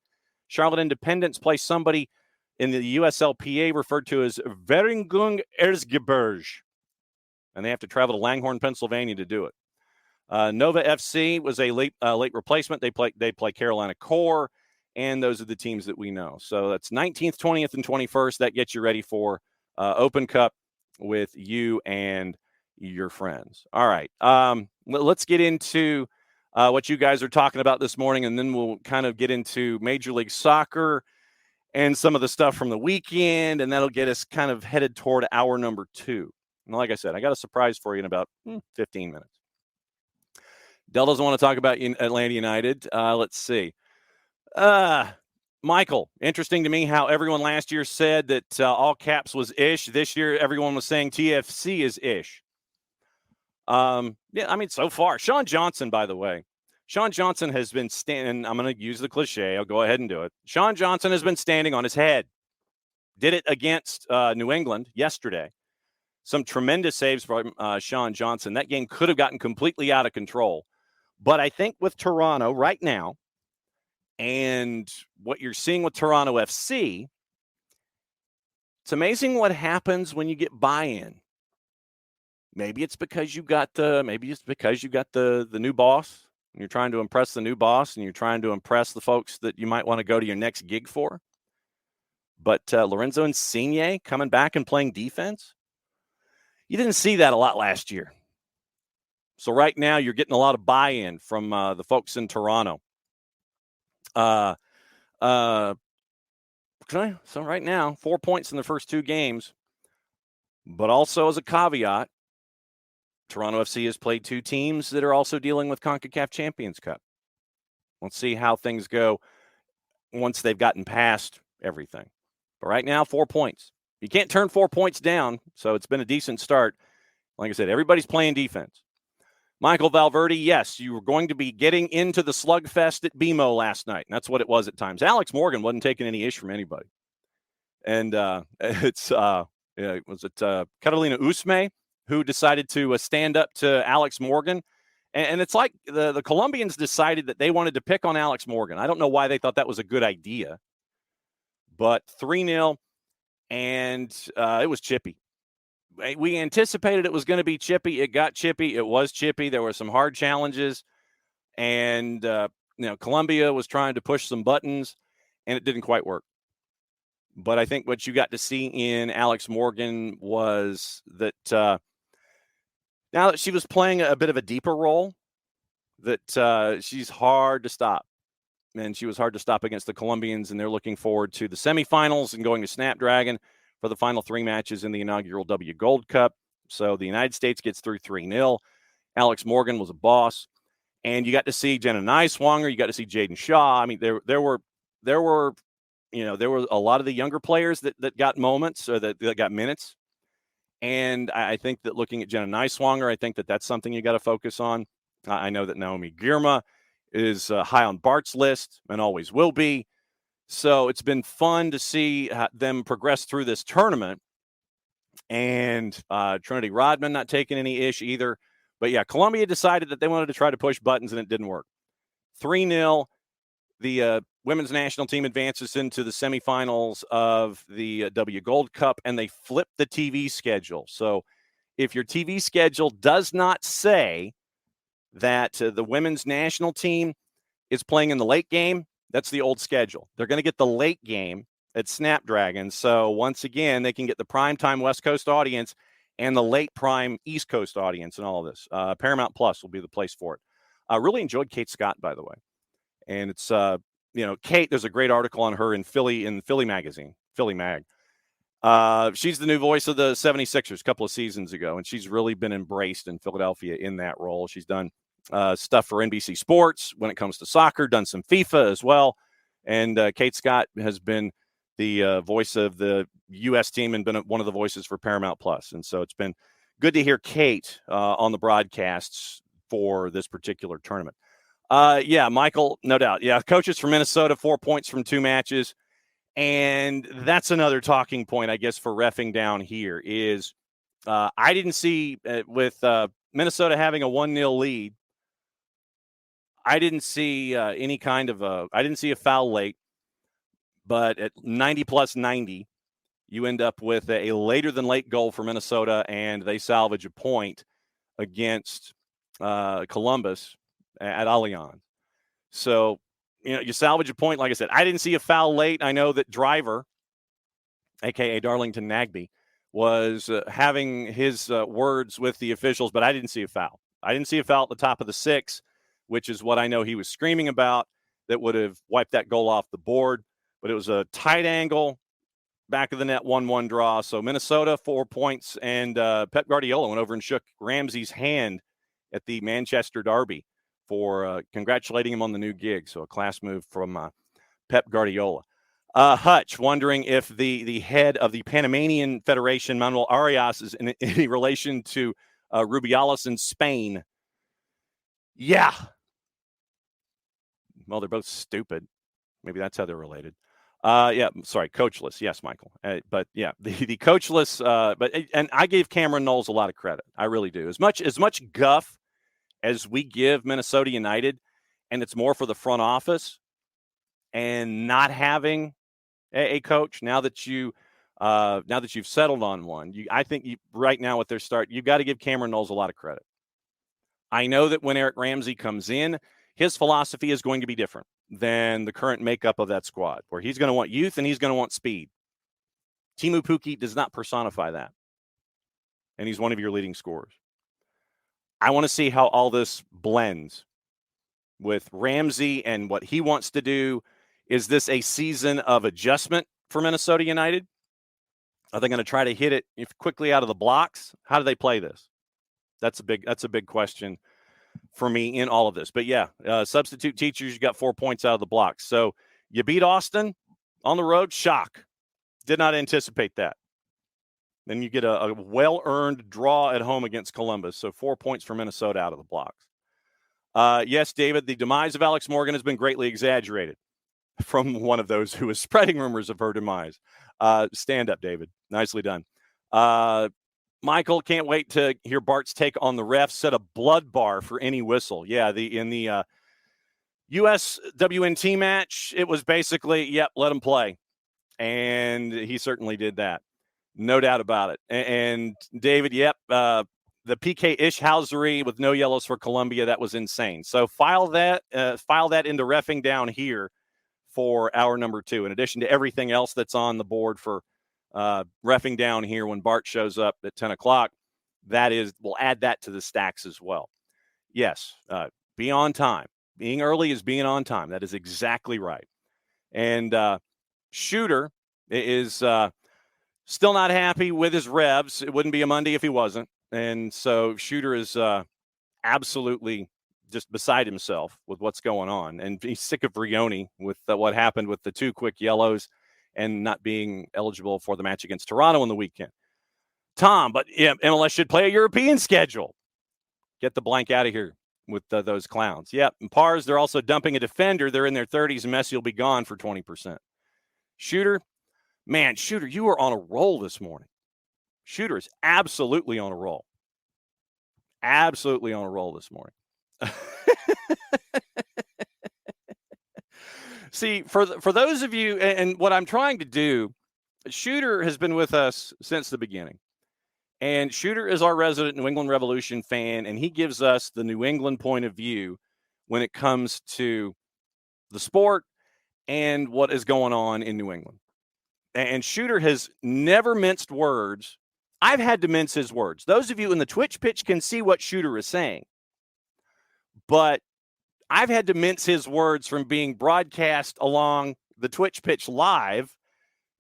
Charlotte Independence play somebody in the USLPA referred to as Veringung Erzgebirge. And they have to travel to Langhorne, Pennsylvania to do it. Nova FC was a late replacement. They play Carolina Core, and those are the teams that we know. So that's 19th, 20th, and 21st. That gets you ready for Open Cup with you and your friends. All right. Let's get into what you guys are talking about this morning, and then we'll kind of get into Major League Soccer and some of the stuff from the weekend, and that'll get us kind of headed toward hour number 2. And like I said, I got a surprise for you in about 15 minutes. Dell doesn't want to talk about Atlanta United. Let's see. Michael, interesting to me how everyone last year said that all caps was ish. This year, everyone was saying TFC is ish. Yeah, I mean, so far. Sean Johnson, by the way. Sean Johnson has been standing. I'm going to use the cliche. I'll go ahead and do it. Sean Johnson has been standing on his head. Did it against New England yesterday. Some tremendous saves from Sean Johnson. That game could have gotten completely out of control. But I think with Toronto right now, and what you're seeing with Toronto FC, it's amazing what happens when you get buy-in. Maybe it's because you got the new boss, and you're trying to impress the new boss, and you're trying to impress the folks that you might want to go to your next gig for. But Lorenzo Insigne coming back and playing defense, you didn't see that a lot last year. So right now you're getting a lot of buy-in from the folks in Toronto. So right now, 4 points in the first 2 games. But also as a caveat, Toronto FC has played 2 teams that are also dealing with CONCACAF Champions Cup. Let's see how things go once they've gotten past everything. But right now, 4 points. You can't turn 4 points down, so it's been a decent start. Like I said, everybody's playing defense. Michael Valverde, yes, you were going to be getting into the slugfest at BMO last night, and that's what it was at times. Alex Morgan wasn't taking any ish from anybody. And was it Catalina Usme who decided to stand up to Alex Morgan? And it's like the Colombians decided that they wanted to pick on Alex Morgan. I don't know why they thought that was a good idea. But 3-0, and it was chippy. We anticipated it was going to be chippy. It got chippy. It was chippy. There were some hard challenges. And, Colombia was trying to push some buttons, and it didn't quite work. But I think what you got to see in Alex Morgan was that now that she was playing a bit of a deeper role, that she's hard to stop. And she was hard to stop against the Colombians, and they're looking forward to the semifinals and going to Snapdragon for the final 3 matches in the inaugural W Gold Cup. So the United States gets through 3-0. Alex Morgan was a boss. And you got to see Jenna Niswanger. You got to see Jaden Shaw. I mean, there were a lot of the younger players that got moments or that got minutes. And I think that looking at Jenna Niswanger, I think that that's something you got to focus on. I know that Naomi Girma is high on Bart's list and always will be. So it's been fun to see them progress through this tournament. And Trinity Rodman not taking any ish either. But yeah, Columbia decided that they wanted to try to push buttons, and it didn't work. 3-0. The women's national team advances into the semifinals of the W Gold Cup, and they flip the TV schedule. So if your TV schedule does not say that the women's national team is playing in the late game, that's the old schedule. They're going to get the late game at Snapdragon. So once again, they can get the primetime West Coast audience and the late prime East Coast audience and all of this. Paramount Plus will be the place for it. I really enjoyed Kate Scott, by the way. And it's, Kate, there's a great article on her in Philly magazine, Philly Mag. She's the new voice of the 76ers a couple of seasons ago, and she's really been embraced in Philadelphia in that role. She's done stuff for NBC Sports when it comes to soccer, done some FIFA as well. And Kate Scott has been the voice of the U.S. team and been one of the voices for Paramount Plus. And so it's been good to hear Kate on the broadcasts for this particular tournament. Yeah, Michael, no doubt. Yeah, coaches from Minnesota, 4 points from 2 matches. And that's another talking point, I guess, for reffing down here is I didn't see with Minnesota having a 1-0 lead, I didn't see any kind of I didn't see a foul late, but at 90 plus 90, you end up with a later than late goal for Minnesota, and they salvage a point against Columbus at Allianz. So, you salvage a point. Like I said, I didn't see a foul late. I know that Driver, a.k.a. Darlington Nagbe, was having his words with the officials, but I didn't see a foul. I didn't see a foul at the top of the 6, which is what I know he was screaming about that would have wiped that goal off the board. But it was a tight angle, back of the net, 1-1 draw. So Minnesota, 4 points, and Pep Guardiola went over and shook Ramsey's hand at the Manchester Derby for congratulating him on the new gig. So a class move from Pep Guardiola. Hutch wondering if the head of the Panamanian Federation, Manuel Arias, is in any relation to Rubiales in Spain. Yeah. Well, they're both stupid. Maybe that's how they're related. Yeah, sorry, coachless. Yes, Michael. But yeah, the coachless. And I gave Cameron Knowles a lot of credit. I really do. As much guff as we give Minnesota United, and it's more for the front office and not having a coach now that you've settled on one. I think right now with their start, you've got to give Cameron Knowles a lot of credit. I know that when Eric Ramsey comes in, his philosophy is going to be different than the current makeup of that squad, where he's going to want youth and he's going to want speed. Timu Pukki does not personify that, and he's one of your leading scorers. I want to see how all this blends with Ramsey and what he wants to do. Is this a season of adjustment for Minnesota United? Are they going to try to hit it quickly out of the blocks? How do they play this? That's a big question for me in all of this. But yeah, substitute teachers, you got 4 points out of the blocks. So you beat Austin on the road. Shock. Did not anticipate that. Then you get a well-earned draw at home against Columbus. So 4 points for Minnesota out of the blocks. Yes, David, the demise of Alex Morgan has been greatly exaggerated from one of those who is spreading rumors of her demise. Stand up, David. Nicely done. Michael, can't wait to hear Bart's take on the refs. Set a blood bar for any whistle. Yeah, in the USWNT match, it was basically, yep, let him play. And he certainly did that. No doubt about it. And David, yep, the PK Ishhausery with no yellows for Columbia, that was insane. So file that into reffing down here for hour number 2, in addition to everything else that's on the board for reffing down here when Bart shows up at 10 o'clock. We'll add that to the stacks as well. Yes, be on time. Being early is being on time. That is exactly right. And Shooter is still not happy with his revs. It wouldn't be a Monday if he wasn't. And so Shooter is absolutely just beside himself with what's going on. And he's sick of Brioni with what happened with the 2 quick yellows and not being eligible for the match against Toronto on the weekend. Tom, but yeah, MLS should play a European schedule. Get the blank out of here. with those clowns. Yep. And Pars, they're also dumping a defender. They're in their 30s, and Messi will be gone for 20%. Shooter, you are on a roll this morning. Shooter is absolutely on a roll. Absolutely on a roll this morning. See, for those of you, and what I'm trying to do, Shooter has been with us since the beginning. And Shooter is our resident New England Revolution fan, and he gives us the New England point of view when it comes to the sport and what is going on in New England. And Shooter has never minced words. I've had to mince his words. Those of you in the Twitch pitch can see what Shooter is saying. But I've had to mince his words from being broadcast along the Twitch pitch live,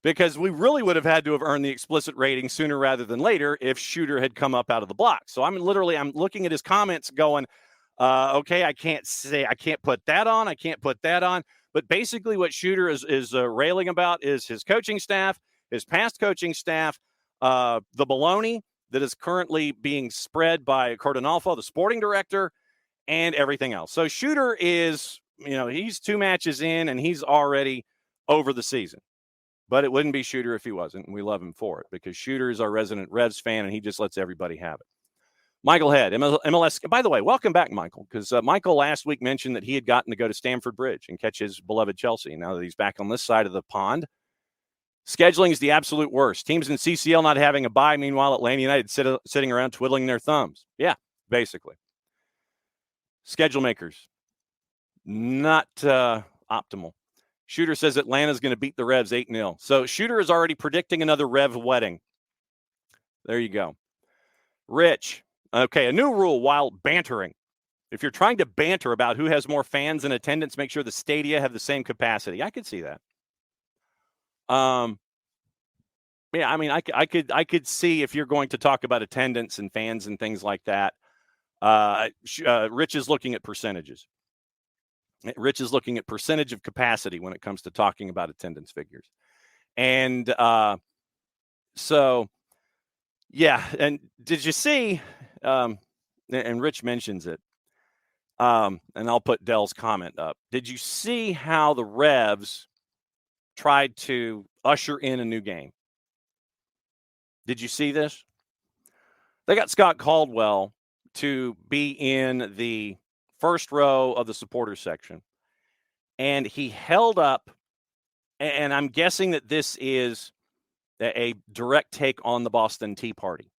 because we really would have had to have earned the explicit rating sooner rather than later if Shooter had come up out of the block. So I'm looking at his comments going, okay, I can't put that on. I can't put that on. But basically what Shooter is railing about is his coaching staff, his past coaching staff, the baloney that is currently being spread by Cordonalfo, the sporting director, and everything else. So Shooter is, he's 2 matches in and he's already over the season. But it wouldn't be Shooter if he wasn't, and we love him for it, because Shooter is our resident Revs fan, and he just lets everybody have it. Michael Head, MLS. By the way, welcome back, Michael, because Michael last week mentioned that he had gotten to go to Stamford Bridge and catch his beloved Chelsea. Now that he's back on this side of the pond, scheduling is the absolute worst. Teams in CCL not having a bye, meanwhile Atlanta United sitting around twiddling their thumbs. Yeah, basically. Schedule makers, not optimal. Shooter says Atlanta's going to beat the Revs 8-0. So Shooter is already predicting another Rev wedding. There you go. Rich. Okay, a new rule while bantering. If you're trying to banter about who has more fans in attendance, make sure the stadia have the same capacity. I could see that. Yeah, I mean, I could see if you're going to talk about attendance and fans and things like that. Rich is looking at percentages. Rich is looking at percentage of capacity when it comes to talking about attendance figures. And so, yeah. And did you see, and Rich mentions it, and I'll put Dell's comment up. Did you see how the Revs tried to usher in a new game? Did you see this? They got Scott Caldwell to be in the first row of the supporters section, and he held up, and I'm guessing that this is a direct take on the Boston Tea Party.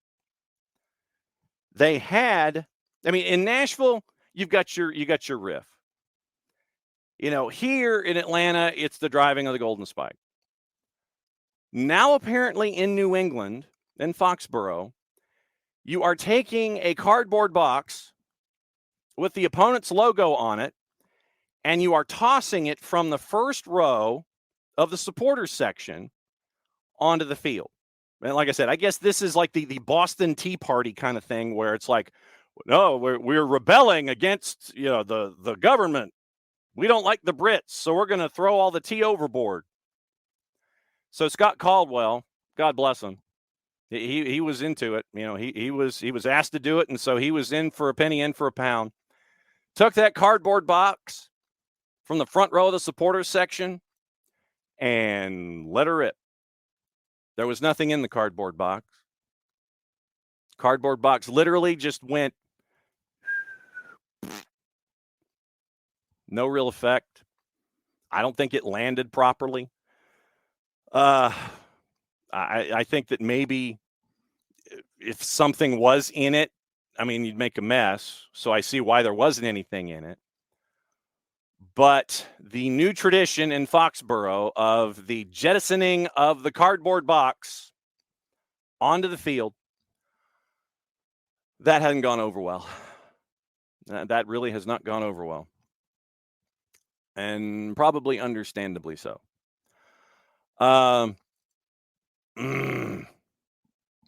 They had, I mean, in Nashville, you've got your riff. Here in Atlanta, it's the driving of the Golden Spike. Now, apparently in New England, in Foxborough, you are taking a cardboard box with the opponent's logo on it, and you are tossing it from the first row of the supporters section onto the field. And like I said, I guess this is like the Boston Tea Party kind of thing, where it's like, no, we're rebelling against the government. We don't like the Brits, so we're going to throw all the tea overboard. So Scott Caldwell, God bless him, he was into it. He was asked to do it, and so he was in for a penny, in for a pound. Took that cardboard box from the front row of the supporters section and let her rip. There was nothing in the cardboard box. Cardboard box literally just went. No real effect. I don't think it landed properly. I think that maybe if something was in it, I mean, you'd make a mess. So I see why there wasn't anything in it. But the new tradition in Foxborough of the jettisoning of the cardboard box onto the field, that hasn't gone over well. That really has not gone over well. And probably understandably so.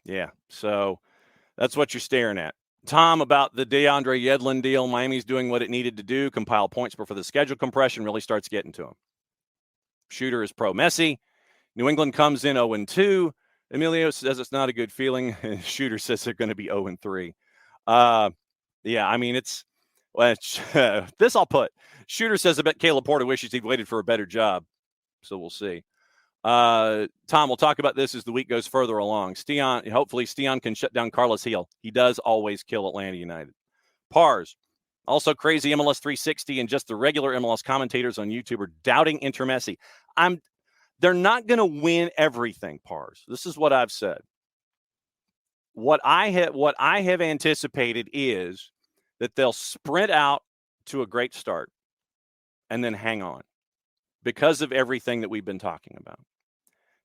Yeah, so that's what you're staring at. Tom, about the DeAndre Yedlin deal, Miami's doing what it needed to do, compile points before the schedule compression really starts getting to him. Shooter is pro Messi. New England comes in 0-2. Emilio says it's not a good feeling. Shooter says they're going to be 0-3. Yeah, I mean, Which this I'll put. Shooter says, I bet Caleb Porter wishes he'd waited for a better job. So we'll see. Tom, we'll talk about this as the week goes further along. Hopefully Stian can shut down Carlos Heel. He does always kill Atlanta United. Pars. Also crazy MLS 360 and just the regular MLS commentators on YouTube are doubting Inter Messi. They're not going to win everything, Pars. This is what I've said. What I have anticipated is that they'll sprint out to a great start and then hang on because of everything that we've been talking about,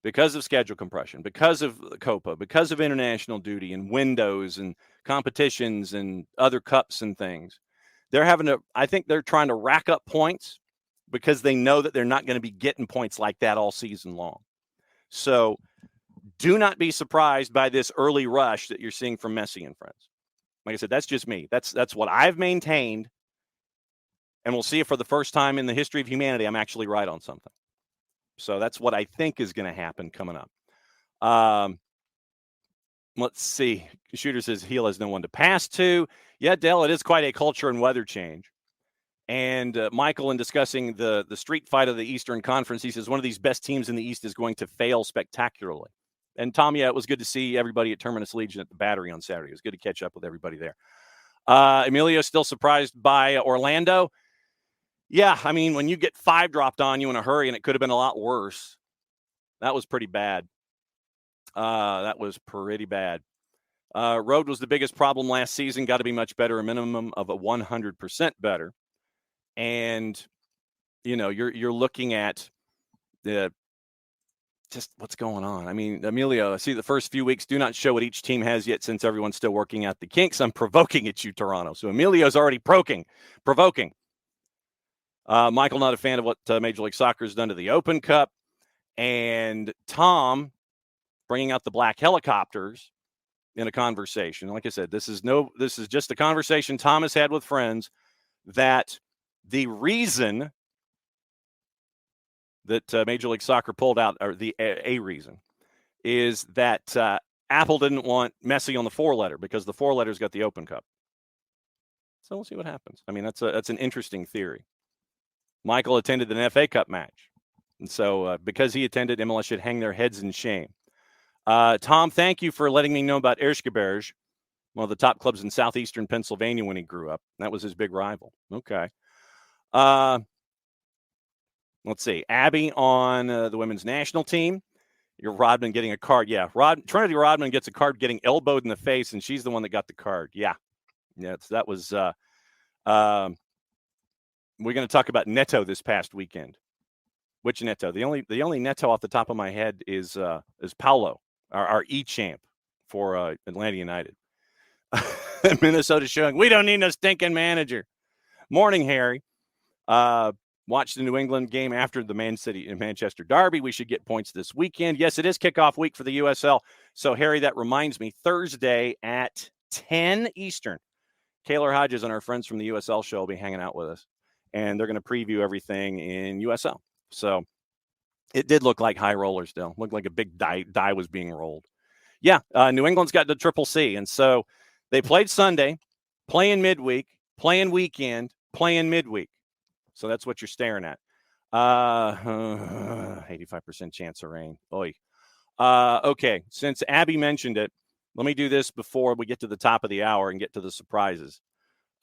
because of schedule compression, because of Copa, because of international duty and windows and competitions and other cups and things. I think they're trying to rack up points because they know that they're not going to be getting points like that all season long. So do not be surprised by this early rush that you're seeing from Messi and friends. Like I said, that's just me. That's what I've maintained. And we'll see if for the first time in the history of humanity, I'm actually right on something. So that's what I think is going to happen coming up. Let's see. Shooter says Heel has no one to pass to. Yeah, Dell, it is quite a culture and weather change. And Michael, in discussing the street fight of the Eastern Conference, he says one of these best teams in the East is going to fail spectacularly. And Tom, yeah, it was good to see everybody at Terminus Legion at the Battery on Saturday. It was good to catch up with everybody there. Emilio still surprised by Orlando. Yeah, I mean, when you get 5 dropped on you in a hurry, and it could have been a lot worse, that was pretty bad. Road was the biggest problem last season. Got to be much better, a minimum of a 100% better. And, you're looking at just what's going on. I mean, Emilio, I see the first few weeks do not show what each team has yet since everyone's still working out the kinks. I'm provoking at you, Toronto. So Emilio's already provoking. Michael, not a fan of what Major League Soccer has done to the Open Cup. And Tom bringing out the black helicopters in a conversation. Like I said, this is just a conversation Tom has had with friends that the reason that Major League Soccer pulled out, or a reason, is that Apple didn't want Messi on the 4-letter because the 4-letter's got the Open Cup. So we'll see what happens. I mean, that's an interesting theory. Michael attended an FA Cup match. And so because he attended, MLS should hang their heads in shame. Tom, thank you for letting me know about Erzgebirge, one of the top clubs in southeastern Pennsylvania when he grew up. That was his big rival. Okay. Let's see. Abby on the women's national team. Your Rodman getting a card. Yeah, Trinity Rodman gets a card getting elbowed in the face, and she's the one that got the card. Yeah. That was we're going to talk about Neto this past weekend. Which Neto? The only Neto off the top of my head is Paulo, our E-champ for Atlanta United. Minnesota showing we don't need no stinking manager. Morning, Harry. Watched the New England game after the Man City and Manchester derby. We should get points this weekend. Yes, it is kickoff week for the USL. So, Harry, that reminds me, Thursday at 10 Eastern, Kaylor Hodges and our friends from the USL show will be hanging out with us. And they're going to preview everything in USL. So it did look like high rollers still. Looked like a big die was being rolled. Yeah, New England's got the Triple C. And so they played Sunday, playing midweek, playing weekend, playing midweek. So that's what you're staring at. 85% chance of rain. Oy. Okay, since Abby mentioned it, let me do this before we get to the top of the hour and get to the surprises.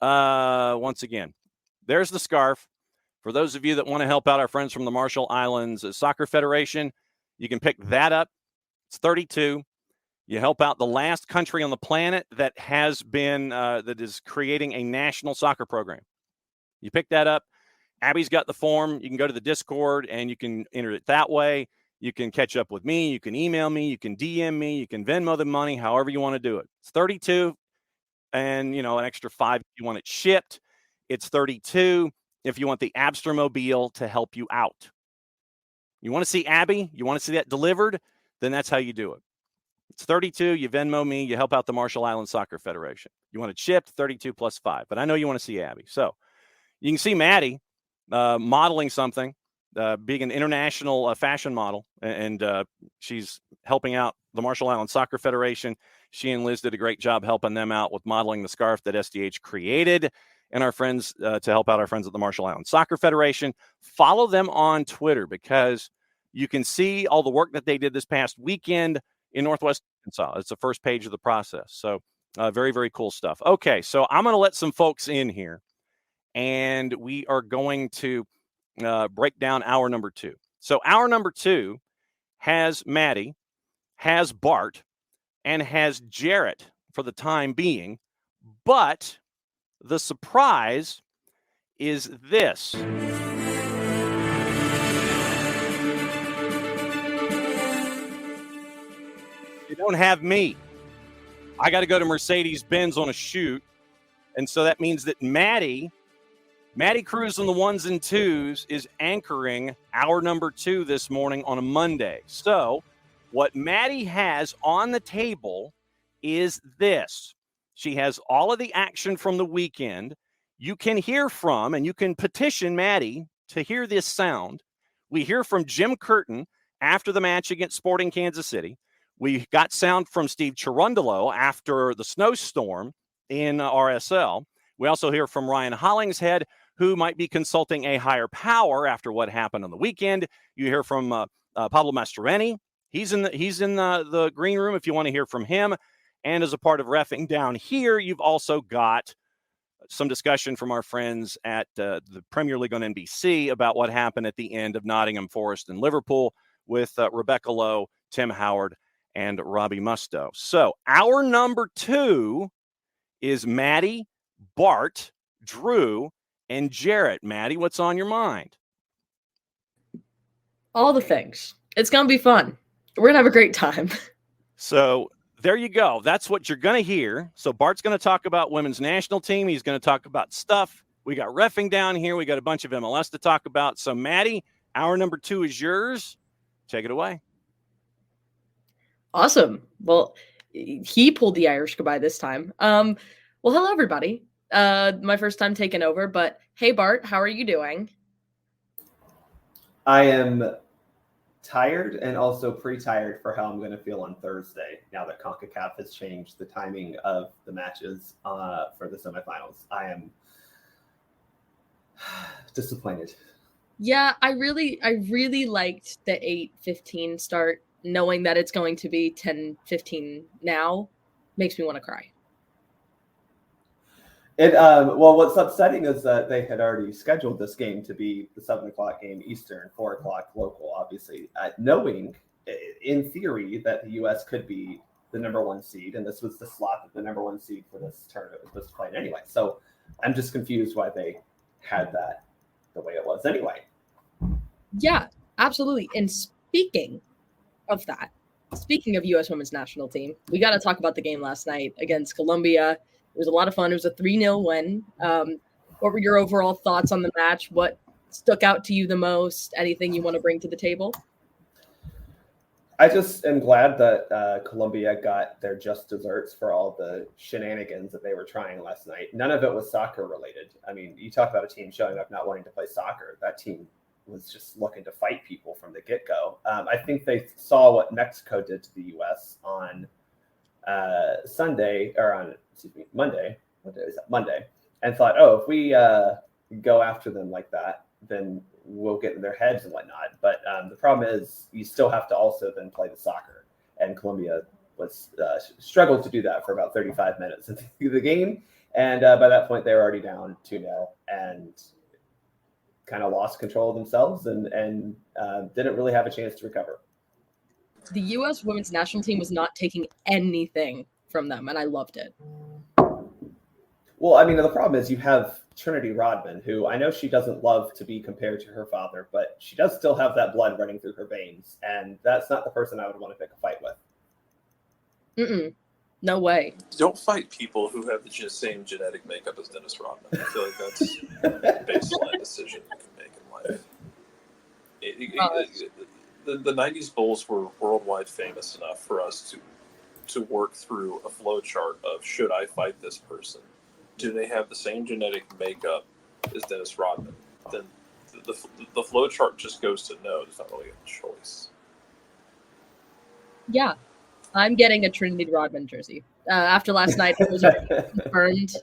Once again, there's the scarf. For those of you that want to help out our friends from the Marshall Islands Soccer Federation, you can pick that up. It's $32. You help out the last country on the planet that has been that is creating a national soccer program. You pick that up. Abby's got the form. You can go to the Discord and you can enter it that way. You can catch up with me. You can email me. You can DM me. You can Venmo the money, however you want to do it. It's $32 and, an extra $5 if you want it shipped. It's $32 if you want the Abstermobile to help you out. You want to see Abby? You want to see that delivered? Then that's how you do it. It's $32. You Venmo me. You help out the Marshall Islands Soccer Federation. You want it shipped? $32 plus $5. But I know you want to see Abby. So you can see Maddie modeling something, being an international fashion model, and she's helping out the Marshall Islands Soccer Federation. She and Liz did a great job helping them out with modeling the scarf that SDH created, and our friends to help out our friends at the Marshall Islands Soccer Federation. Follow them on Twitter because you can see all the work that they did this past weekend in Northwest Arkansas. It's the first page of the process. So very, very cool stuff. Okay, so I'm going to let some folks in here, and we are going to break down hour number 2. So hour number 2 has Maddie, has Bart, and has Jarrett for the time being. But the surprise is this. You don't have me. I got to go to Mercedes-Benz on a shoot. And so that means that Maddie Cruz on the 1s and 2s is anchoring hour number 2 this morning on a Monday. So what Maddie has on the table is this. She has all of the action from the weekend. You can hear from, and you can petition Maddie to hear this sound. We hear from Jim Curtin after the match against Sporting Kansas City. We got sound from Steve Cherundolo after the snowstorm in RSL. We also hear from Ryan Hollingshead, who might be consulting a higher power after what happened on the weekend. You hear from Pablo Mastroeni. He's in the green room if you want to hear from him. And as a part of Reffing down here, you've also got some discussion from our friends at the Premier League on NBC about what happened at the end of Nottingham Forest and Liverpool with Rebecca Lowe, Tim Howard, and Robbie Mustoe. So our number 2 is Maddie, Bart, Drew, and Jarrett. Maddie, what's on your mind? All the things. It's going to be fun. We're going to have a great time. So there you go. That's what you're going to hear. So Bart's going to talk about women's national team. He's going to talk about stuff. We got Reffing down here. We got a bunch of MLS to talk about. So Maddie, hour number 2 is yours. Take it away. Awesome. Well, he pulled the Irish goodbye this time. Well, hello, everybody. My first time taking over, but hey, Bart, how are you doing? I am tired and also pre-tired for how I'm going to feel on Thursday now that CONCACAF has changed the timing of the matches for the semifinals. I am disappointed. Yeah, I really liked the 8:15 start. Knowing that it's going to be 10:15 now makes me want to cry. Well, what's upsetting is that they had already scheduled this game to be the 7:00 game Eastern, 4:00 local, obviously, knowing in theory that the U.S. could be the number 1 seed, and this was the slot that the number 1 seed for this tournament was played anyway. So I'm just confused why they had that the way it was anyway. Yeah, absolutely. And speaking of U.S. women's national team, we got to talk about the game last night against Colombia. It was a lot of fun. It was a 3-0 win. What were your overall thoughts on the match? What stuck out to you the most? Anything you want to bring to the table? I just am glad that Colombia got their just desserts for all the shenanigans that they were trying last night. None of it was soccer related. I mean, you talk about a team showing up not wanting to play soccer. That team was just looking to fight people from the get-go. I think they saw what Mexico did to the U.S. on Monday. What day is that? Monday. And thought, if we go after them like that, then we'll get in their heads and whatnot. But the problem is you still have to also then play the soccer. And Colombia was struggled to do that for about 35 minutes into the game. And by that point, they were already down 2-0 and kind of lost control of themselves and didn't really have a chance to recover. The U.S. women's national team was not taking anything from them, and I loved it. Well, I mean, the problem is you have Trinity Rodman, who I know she doesn't love to be compared to her father, but she does still have that blood running through her veins, and that's not the person I would want to pick a fight with. No way. Don't fight people who have the same genetic makeup as Dennis Rodman. I feel like that's a baseline decision you can make in life. The 90s Bulls were worldwide famous enough for us to work through a flow chart of, should I fight this person? Do they have the same genetic makeup as Dennis Rodman? Then the flow chart just goes to no. There's not really a choice. Yeah. I'm getting a Trinity Rodman jersey. After last night, it was already confirmed.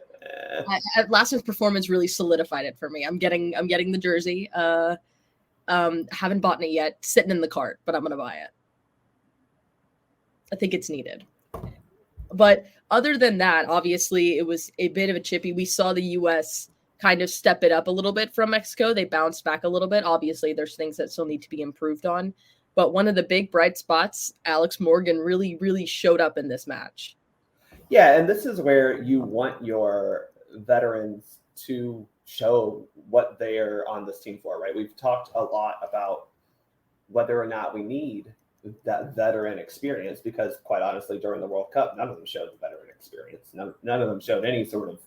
Last night's performance really solidified it for me. I'm getting the jersey. Haven't bought it yet. Sitting in the cart, but I'm gonna buy it. I think it's needed. But other than that, obviously, it was a bit of a chippy. We saw the U.S. kind of step it up a little bit from Mexico. They bounced back a little bit. Obviously, there's things that still need to be improved on. But one of the big bright spots, Alex Morgan really, really showed up in this match. Yeah, and this is where you want your veterans to show what they're on this team for, right? We've talked a lot about whether or not we need that veteran experience because, quite honestly, during the World Cup, none of them showed the veteran experience. None of them showed any sort of,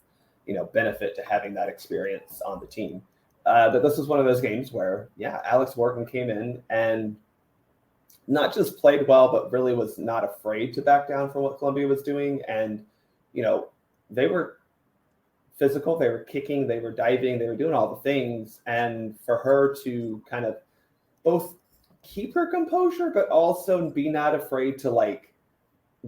benefit to having that experience on the team. But this was one of those games where, Alex Morgan came in and not just played well, but really was not afraid to back down from what Colombia was doing. And, they were physical, they were kicking, they were diving, they were doing all the things. And for her to kind of both keep her composure, but also be not afraid to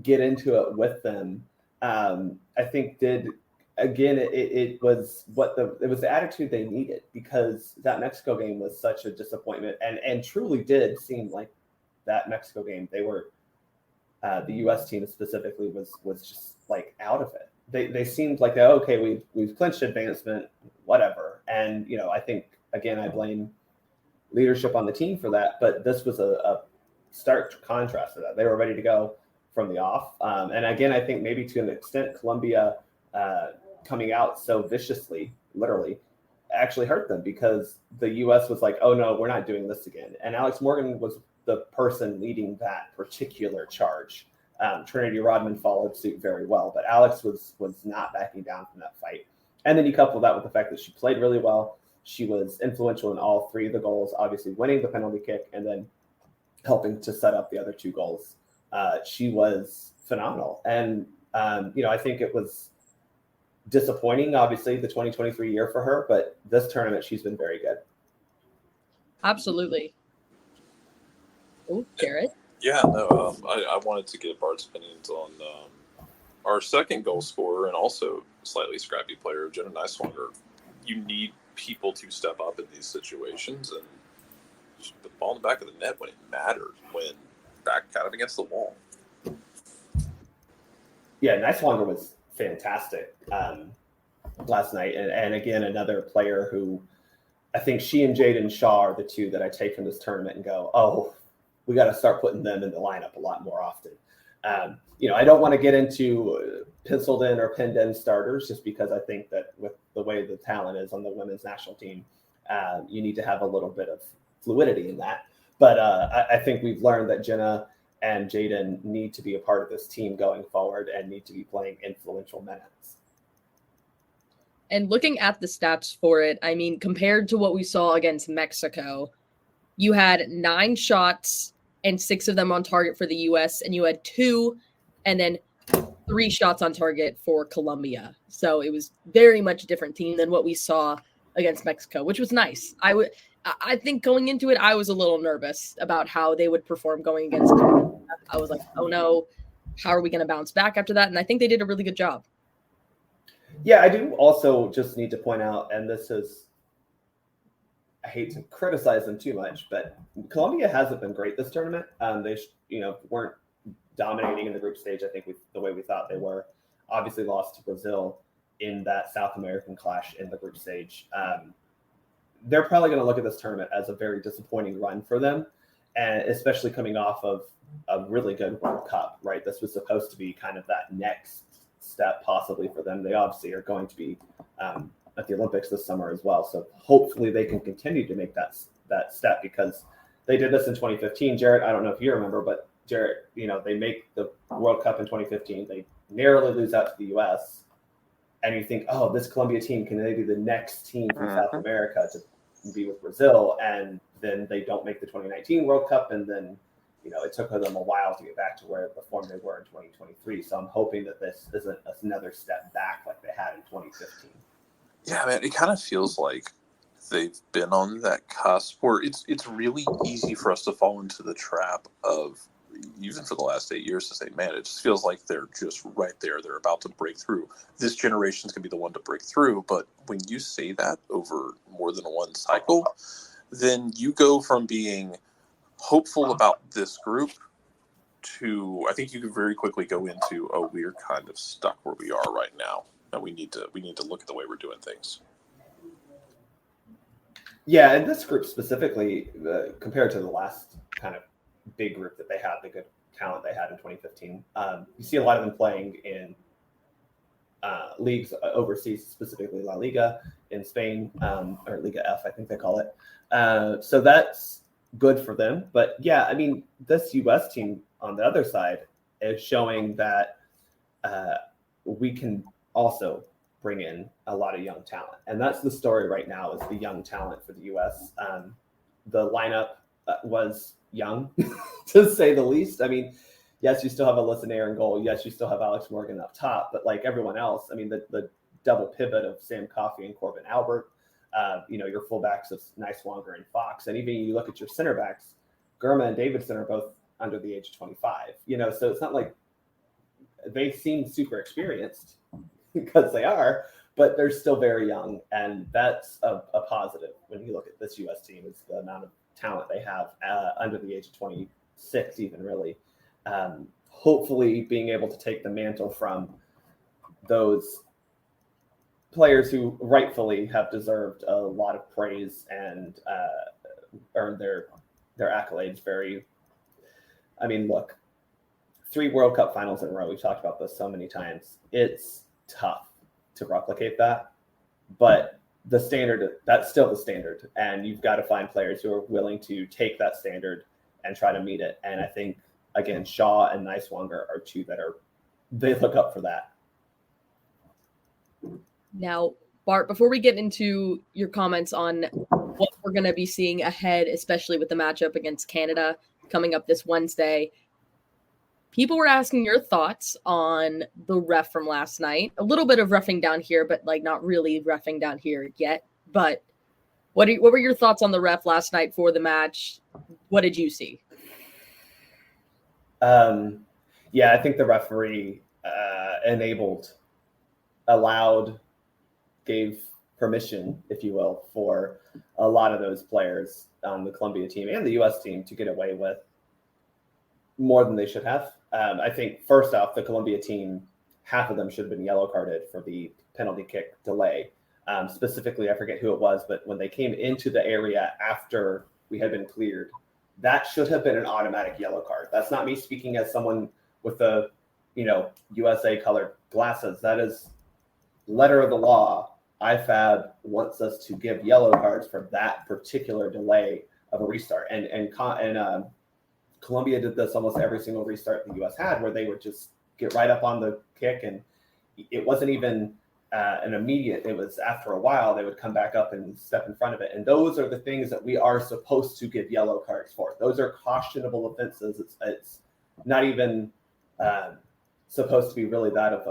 get into it with them, I think it was the attitude they needed, because that Mexico game was such a disappointment and truly did seem like that Mexico game, they were the U.S. team specifically was just out of it. They seemed like, okay, we've clinched advancement, whatever. And I think again, I blame leadership on the team for that, but this was a stark contrast to that. They were ready to go from the off, and again, I think maybe to an extent, Colombia coming out so viciously, literally, actually hurt them, because the U.S. was like, oh no, we're not doing this again. And Alex Morgan was the person leading that particular charge. Trinity Rodman followed suit very well, but Alex was not backing down from that fight. And then you couple that with the fact that she played really well. She was influential in all three of the goals, obviously winning the penalty kick and then helping to set up the other two goals. She was phenomenal. And, I think it was disappointing, obviously, the 2023 year for her, but this tournament, she's been very good. Absolutely. Oh, Jarrett? Yeah, no, I wanted to get Bart's opinions on our second goal scorer and also slightly scrappy player, Jenna Niswanger. You need people to step up in these situations, and the ball in the back of the net when it mattered, when back kind of against the wall. Yeah, Niswanger was fantastic last night. And again, another player who I think she and Jaden Shaw are the two that I take from this tournament and go, oh, we got to start putting them in the lineup a lot more often. I don't want to get into penciled in or pinned in starters, just because I think that with the way the talent is on the women's national team, you need to have a little bit of fluidity in that. But I think we've learned that Jenna and Jaden need to be a part of this team going forward and need to be playing influential minutes. And looking at the stats for it, I mean, compared to what we saw against Mexico, you had 9 shots and 6 of them on target for the U.S., and you had 2 and then 3 shots on target for Colombia. So it was very much a different team than what we saw against Mexico, which was nice. I think going into it, I was a little nervous about how they would perform going against Colombia. I was like, oh no, how are we going to bounce back after that? And I think they did a really good job. Yeah, I do also just need to point out, and this is, I hate to criticize them too much, but Colombia hasn't been great this tournament. They weren't dominating in the group stage, I think, the way we thought they were. Obviously lost to Brazil in that South American clash in the group stage. They're probably going to look at this tournament as a very disappointing run for them, and especially coming off of a really good World Cup, right? This was supposed to be kind of that next step possibly for them. They obviously are going to be at the Olympics this summer as well. So hopefully they can continue to make that step, because they did this in 2015. Jarrett, I don't know if you remember, but Jarrett, they make the World Cup in 2015. They narrowly lose out to the U.S. And you think, oh, this Colombia team, can they be the next team from South America to be with Brazil? And then they don't make the 2019 World Cup. And then, it took them a while to get back to where the form they were in 2023. So I'm hoping that this isn't another step back like they had in 2015. Yeah, man, it kind of feels like they've been on that cusp where it's really easy for us to fall into the trap of, even for the last 8 years, to say, man, it just feels like they're just right there. They're about to break through. This generation's going to be the one to break through. But when you say that over more than one cycle, then you go from being hopeful about this group to, I think you could very quickly go into, oh, we're kind of stuck where we are right now, and we need to look at the way we're doing things. Yeah, and this group specifically, compared to the last kind of big group that they had, the good talent they had in 2015, you see a lot of them playing in leagues overseas, specifically La Liga in Spain, or Liga F, I think they call it. So that's good for them. But yeah, I mean, this U.S. team on the other side is showing that we can also bring in a lot of young talent. And that's the story right now, is the young talent for the U.S. The lineup was young, to say the least. I mean, yes, you still have Alyssa Nair in goal. Yes, you still have Alex Morgan up top. But like everyone else, I mean, the double pivot of Sam Coffey and Corbin Albert, your fullbacks of Nicewanger and Fox. And even you look at your center backs, Gurma and Davidson are both under the age of 25. So it's not like they seem super experienced, because they are, but they're still very young. And that's a positive when you look at this U.S. team, is the amount of talent they have under the age of 26, even really. Hopefully being able to take the mantle from those players who rightfully have deserved a lot of praise and earned their accolades. Look, 3 World Cup finals in a row. We've talked about this so many times. It's tough to replicate that, but that's still the standard, and you've got to find players who are willing to take that standard and try to meet it. And I think, again, Shaw and Nicewanger are 2 they look up for that. Now, Bart, before we get into your comments on what we're going to be seeing ahead, especially with the matchup against Canada coming up this Wednesday, people were asking your thoughts on the ref from last night. A little bit of reffing down here, but like not really reffing down here yet. But what were your thoughts on the ref last night for the match? What did you see? I think the referee gave permission, if you will, for a lot of those players on the Colombia team and the U.S. team to get away with more than they should have. I think, first off, the Colombia team, half of them should have been yellow carded for the penalty kick delay. Specifically, I forget who it was, but when they came into the area after we had been cleared, that should have been an automatic yellow card. That's not me speaking as someone with the, USA colored glasses. That is letter of the law. IFAB wants us to give yellow cards for that particular delay of a restart. And Colombia did this almost every single restart the U.S. had, where they would just get right up on the kick, and it wasn't even an immediate. It was after a while they would come back up and step in front of it. And those are the things that we are supposed to give yellow cards for. Those are cautionable offenses. It's not even supposed to be really that of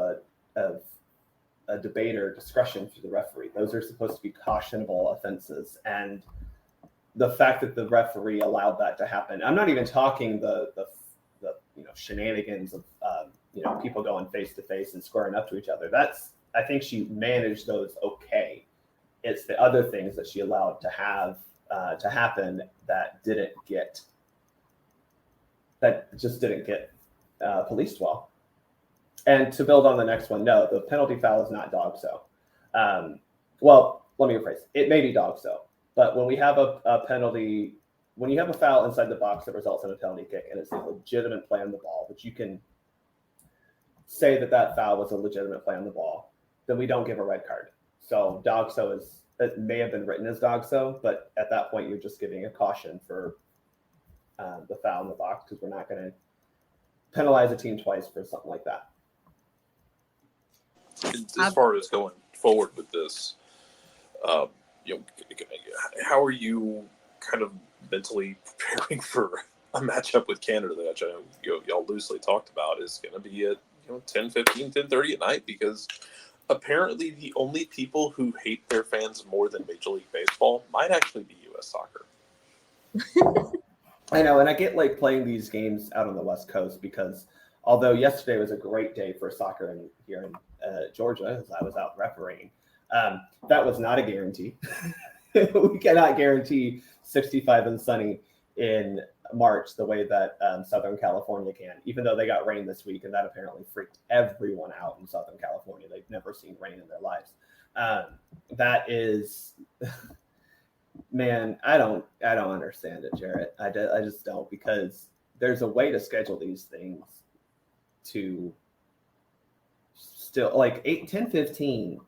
a debate or discretion for the referee. Those are supposed to be cautionable offenses. And the fact that the referee allowed that to happen, I'm not even talking the shenanigans of people going face to face and squaring up to each other. I think she managed those okay. It's the other things that she allowed to happen that just didn't get policed well. And to build on the next one, no, the penalty foul is not dog so. Well, let me rephrase. It may be dog so. But when we have a penalty, when you have a foul inside the box that results in a penalty kick and it's a legitimate play on the ball, which you can say that foul was a legitimate play on the ball, then we don't give a red card. So dog so it may have been written as dog so, but at that point you're just giving a caution for the foul in the box, because we're not going to penalize a team twice for something like that. As far as going forward with this, how are you kind of mentally preparing for a matchup with Canada that I know y'all loosely talked about is going to be at 10:15, 10:30 at night? Because apparently the only people who hate their fans more than Major League Baseball might actually be U.S. soccer. I know, and I get like playing these games out on the West Coast because although yesterday was a great day for soccer here in Georgia, as I was out refereeing, that was not a guarantee. We cannot guarantee 65 and sunny in March the way that Southern California can, even though they got rain this week, and that apparently freaked everyone out in Southern California. They've never seen rain in their lives. That is, man, I don't understand it, Jarrett. I just don't, because there's a way to schedule these things to still like 8, 10, 15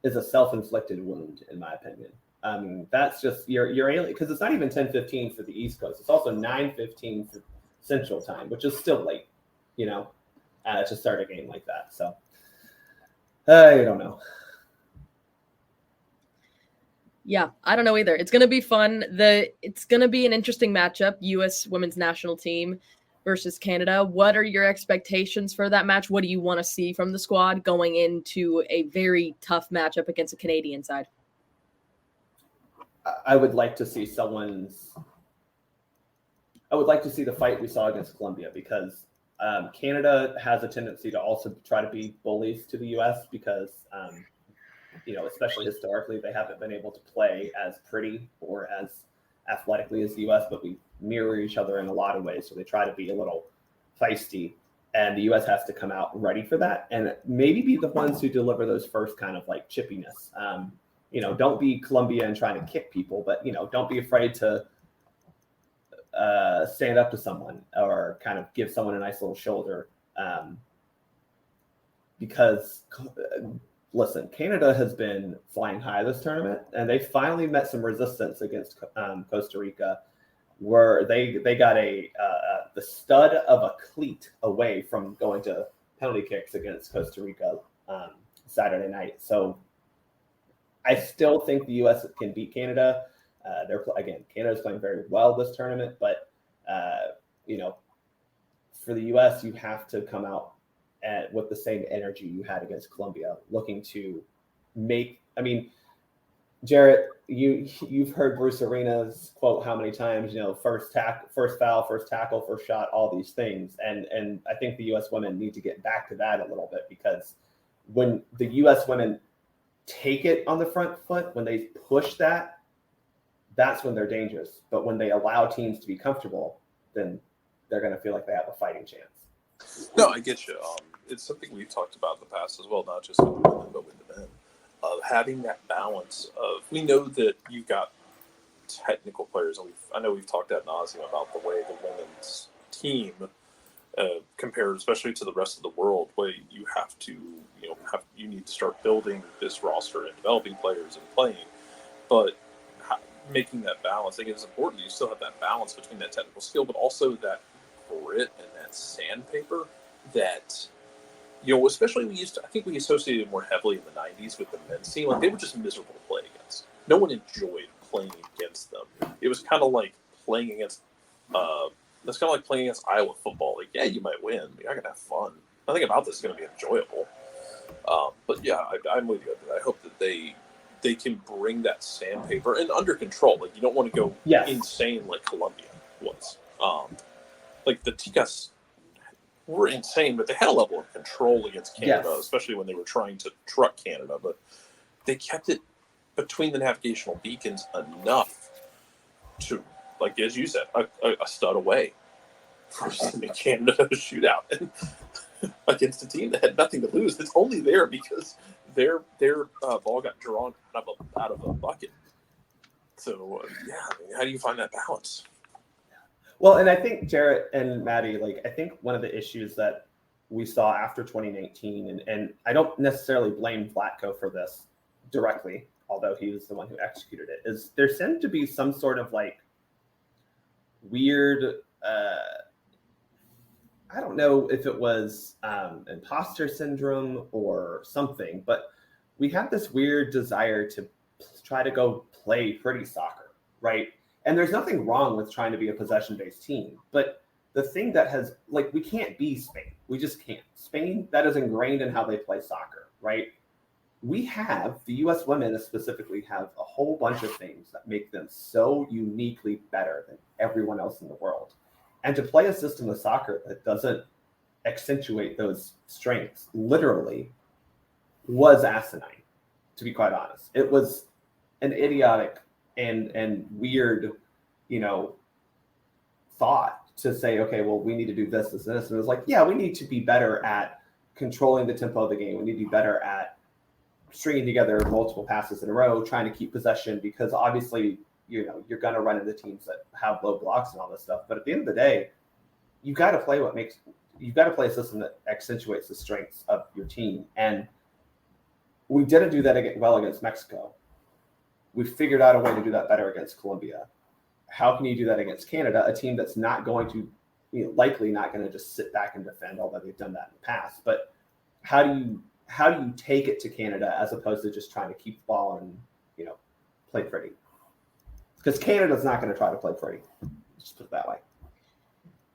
is a self-inflicted wound, in my opinion. That's just you're alien, because it's not even 10:15 for the East Coast. It's also 9:15 for Central Time, which is still late, to start a game like that. So I don't know. Yeah, I don't know either. It's going to be fun. It's going to be an interesting matchup, U.S. women's national team versus Canada. What are your expectations for that match? What do you want to see from the squad going into a very tough matchup against a Canadian side? I would like to see the fight we saw against Colombia, because Canada has a tendency to also try to be bullies to the U.S. because, especially historically, they haven't been able to play as pretty or as athletically as the U.S., but we mirror each other in a lot of ways. So they try to be a little feisty, and the U.S. has to come out ready for that and maybe be the ones who deliver those first kind of like chippiness. Don't be Colombia and trying to kick people, but, don't be afraid to stand up to someone or kind of give someone a nice little shoulder. Because, listen, Canada has been flying high this tournament, and they finally met some resistance against Costa Rica, where they got the stud of a cleat away from going to penalty kicks against Costa Rica Saturday night. So I still think the U.S. can beat Canada. Canada's playing very well this tournament, but for the U.S., you have to come out with the same energy you had against Colombia, looking to make. I mean, Jarrett, you've heard Bruce Arenas quote how many times, first foul, first tackle, first shot, all these things, and I think the U.S. women need to get back to that a little bit, because when the U.S. women take it on the front foot, when they push that's when they're dangerous. But when they allow teams to be comfortable, then they're going to feel like they have a fighting chance. No, I get you. It's something we've talked about in the past as well, not just with the women, but with the men, of having that balance of, we know that you've got technical players, and I know we've talked ad nauseum about the way the women's team compared, especially to the rest of the world, where you have to, you need to start building this roster and developing players and playing, but making that balance, I think it's important. You still have that balance between that technical skill, but also that grit and that sandpaper that, especially I think we associated more heavily in the 90s with the men's team. Like, they were just miserable to play against. No one enjoyed playing against them. It was kind of like playing against, that's kind of like playing against Iowa football. Like, yeah, you might win, but you're not going to have fun. Nothing about this is going to be enjoyable. But yeah, I'm with you. I hope that they can bring that sandpaper and under control. Like, you don't want to go insane like Colombia was. Like, the Ticas were insane, but they had a level of control against Canada, especially when they were trying to truck Canada. But they kept it between the navigational beacons enough to, like, as you said, a stud away for sending Canada to shootout and against a team that had nothing to lose. It's only there because their ball got drawn out of a bucket. So how do you find that balance? Well, and I think Jarrett and Maddie, I think one of the issues that we saw after 2019, and I don't necessarily blame Vlatko for this directly, although he was the one who executed it, is there seemed to be some sort of weird, I don't know if it was imposter syndrome or something, but we have this weird desire to try to go play pretty soccer, right? And there's nothing wrong with trying to be a possession-based team, but the thing that has, we can't be Spain. We just can't. Spain, that is ingrained in how they play soccer, right? the U.S. women specifically have a whole bunch of things that make them so uniquely better than everyone else in the world. And to play a system of soccer that doesn't accentuate those strengths literally was asinine, to be quite honest. It was an idiotic and weird, thought to say, okay, well, we need to do this, and this. And it was like, yeah, we need to be better at controlling the tempo of the game. We need to be better at stringing together multiple passes in a row, trying to keep possession, because obviously, you're going to run into teams that have low blocks and all this stuff. But at the end of the day, you've got to play a system that accentuates the strengths of your team. And we didn't do that against Mexico. We figured out a way to do that better against Colombia. How can you do that against Canada, a team that's not going to, likely not going to just sit back and defend, although they've done that in the past? But how do you take it to Canada as opposed to just trying to keep the ball and, play pretty? Because Canada's not going to try to play pretty. Just put it that way.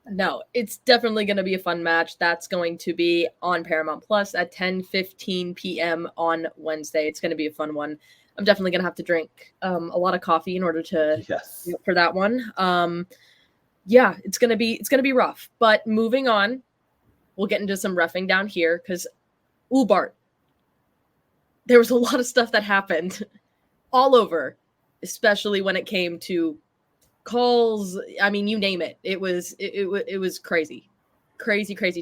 No, it's definitely going to be a fun match. That's going to be on Paramount Plus at 10:15 p.m. on Wednesday. It's going to be a fun one. I'm definitely going to have to drink a lot of coffee in order to for that one. Yeah, it's going to be rough. But moving on, we'll get into some reffing down here because Bart, there was a lot of stuff that happened all over, especially when it came to calls. I mean, you name it. It was crazy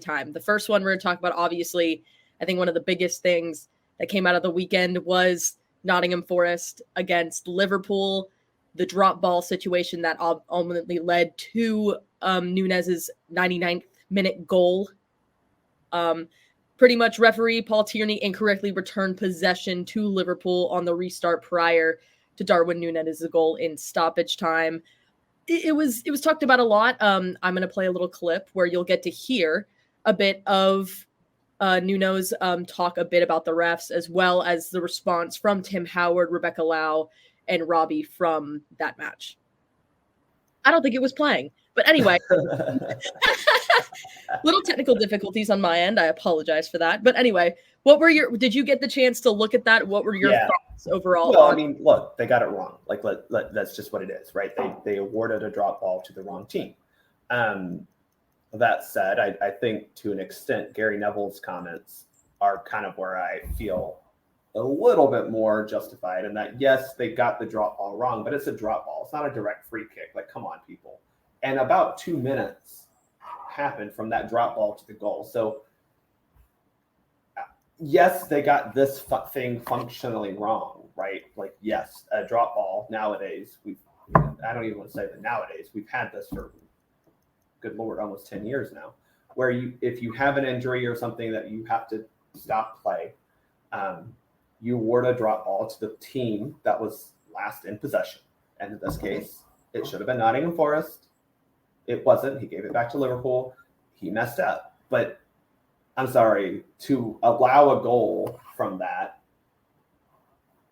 time. The first one we're going to talk about, obviously, I think one of the biggest things that came out of the weekend was Nottingham Forest against Liverpool, the drop ball situation that ultimately led to Nunez's 99th minute goal. Pretty much referee Paul Tierney incorrectly returned possession to Liverpool on the restart prior to Darwin Nunez's goal in stoppage time. It was talked about a lot. I'm going to play a little clip where you'll get to hear a bit of Nuno's talk a bit about the refs, as well as the response from Tim Howard, Rebecca Lau, and Robbie from that match. I don't think it was playing, but anyway, little technical difficulties on my end. I apologize for that. But anyway, did you get the chance to look at that? What were your thoughts overall? Well, I mean, look, they got it wrong. Like, that's just what it is, right? They awarded a drop ball to the wrong team. That said, I think to an extent, Gary Neville's comments are kind of where I feel a little bit more justified in that, yes, they got the drop ball wrong, but it's a drop ball. It's not a direct free kick. Like, come on, people. And about 2 minutes happened from that drop ball to the goal. So, yes, they got this thing functionally wrong, right? Like, yes, a drop ball nowadays, I don't even want to say that nowadays, we've had this for, good Lord, almost 10 years now, where if you have an injury or something that you have to stop play, you award a drop ball to the team that was last in possession. And in this case, it should have been Nottingham Forest. It wasn't. He gave it back to Liverpool. He messed up. But I'm sorry, to allow a goal from that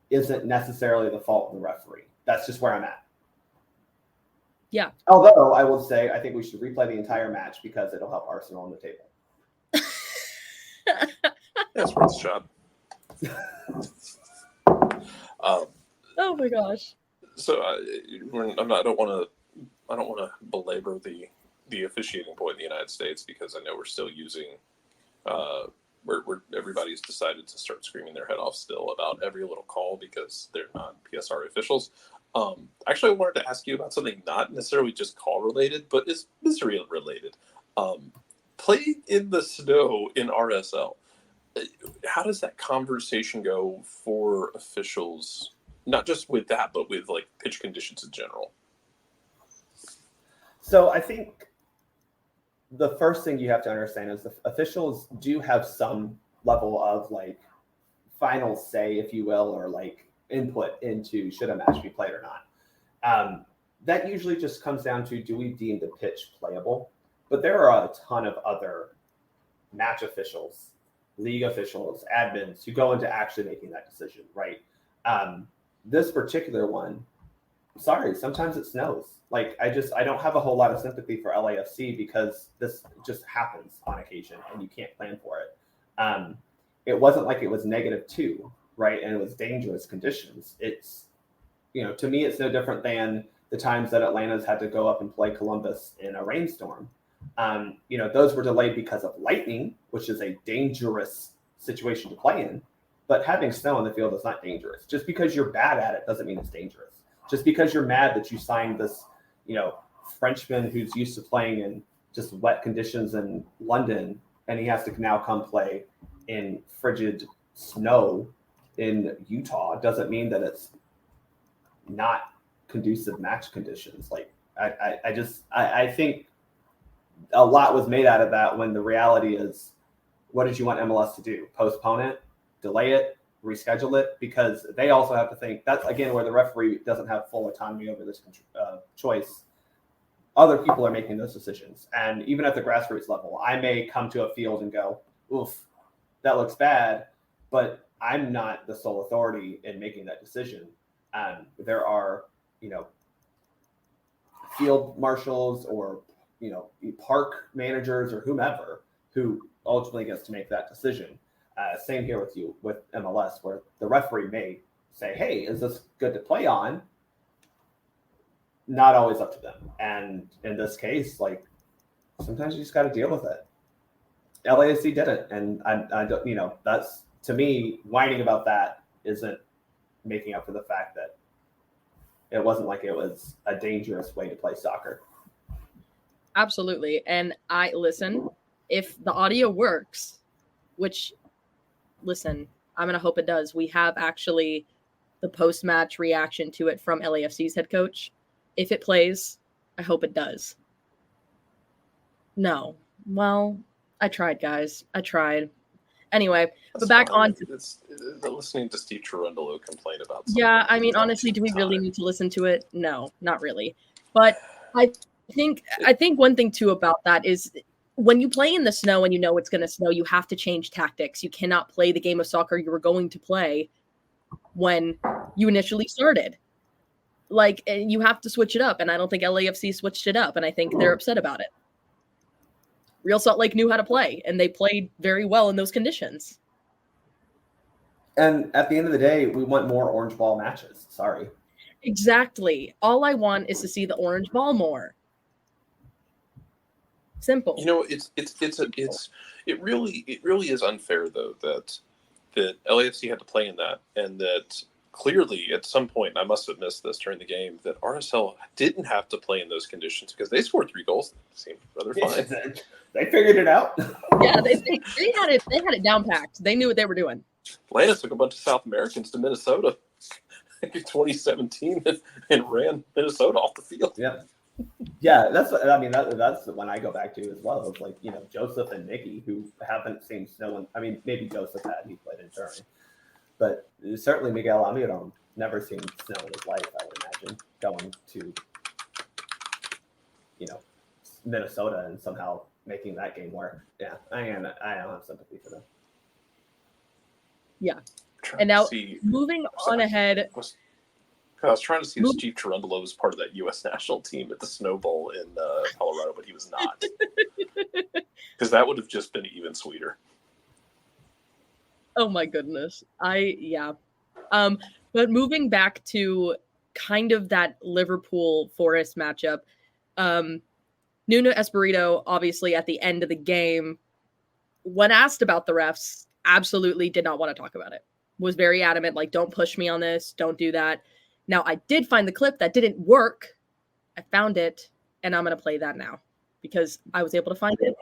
isn't necessarily the fault of the referee. That's just where I'm at. Yeah. Although I will say, I think we should replay the entire match because it'll help Arsenal on the table. That's Ruth's job. Oh my gosh. So I don't want to belabor the officiating point in the United States, because I know we're still using where everybody's decided to start screaming their head off still about every little call because they're not PSR officials. Actually, I wanted to ask you about something not necessarily just call related, but is misery related. Playing in the snow in RSL. How does that conversation go for officials? Not just with that, but with like pitch conditions in general. So I think the first thing you have to understand is the officials do have some level of like final say, if you will, or like input into should a match be played or not. That usually just comes down to, do we deem the pitch playable? But there are a ton of other match officials, league officials, admins who go into actually making that decision, right? This particular one, sorry, sometimes it snows. Like, I don't have a whole lot of sympathy for LAFC because this just happens on occasion and you can't plan for it. It wasn't like it was -2 right? And it was dangerous conditions. It's, to me, it's no different than the times that Atlanta's had to go up and play Columbus in a rainstorm. Those were delayed because of lightning, which is a dangerous situation to play in. But having snow on the field is not dangerous. Just because you're bad at it doesn't mean it's dangerous. Just because you're mad that you signed this, Frenchman who's used to playing in just wet conditions in London, and he has to now come play in frigid snow in Utah, doesn't mean that it's not conducive match conditions. Like I think a lot was made out of that, when the reality is, what did you want MLS to do? Postpone it, delay it, reschedule it? Because they also have to think, that's again where the referee doesn't have full autonomy over this choice. Other people are making those decisions. And even at the grassroots level, I may come to a field and go, oof, that looks bad, but I'm not the sole authority in making that decision. There are, field marshals or, park managers or whomever who ultimately gets to make that decision. Same here with MLS, where the referee may say, hey, is this good to play on? Not always up to them. And in this case, like, sometimes you just got to deal with it. LAFC did it. And I don't, that's, to me, whining about that isn't making up for the fact that it wasn't like it was a dangerous way to play soccer. Absolutely. And if the audio works, which, listen, I'm going to hope it does. We have actually the post-match reaction to it from LAFC's head coach. If it plays, I hope it does. No. Well, I tried, guys. I tried. Anyway, That's but back fine. on to listening to Steve Cherundolo complain about something. Yeah, I mean, honestly, do we really need to listen to it? No, not really. But I think one thing too about that is, when you play in the snow and you know it's going to snow, you have to change tactics. You cannot play the game of soccer you were going to play when you initially started. Like, you have to switch it up, and I don't think LAFC switched it up, and I think they're upset about it. Real Salt Lake knew how to play, and they played very well in those conditions. And at the end of the day, we want more orange ball matches. Sorry. Exactly. All I want is to see the orange ball more. Simple. It really is unfair though that LAFC had to play in that, and that clearly at some point, I must have missed this during the game, that RSL didn't have to play in those conditions because they scored 3 goals. It seemed rather fine. They figured it out. Yeah, they had it. They had it down packed. They knew what they were doing. Atlanta took a bunch of South Americans to Minnesota in 2017 and ran Minnesota off the field. Yeah, that's when I go back to as well. It's like, Joseph and Nicky, who haven't seen snow. Maybe Joseph he played in Germany, but certainly Miguel Almiron never seen snow in his life, I would imagine, going to, Minnesota and somehow making that game work. Yeah, I don't have sympathy for them. Yeah. And now, moving on ahead. I was trying to see if Steve Cherundolo was part of that U.S. national team at the Snow Bowl in Colorado, but he was not. Because that would have just been even sweeter. Oh my goodness. But moving back to kind of that Liverpool-Forest matchup, Nuno Espirito, obviously at the end of the game, when asked about the refs, absolutely did not want to talk about it. Was very adamant, like, don't push me on this, don't do that. Now, I did find the clip that didn't work. I found it, and I'm going to play that now because I was able to find it.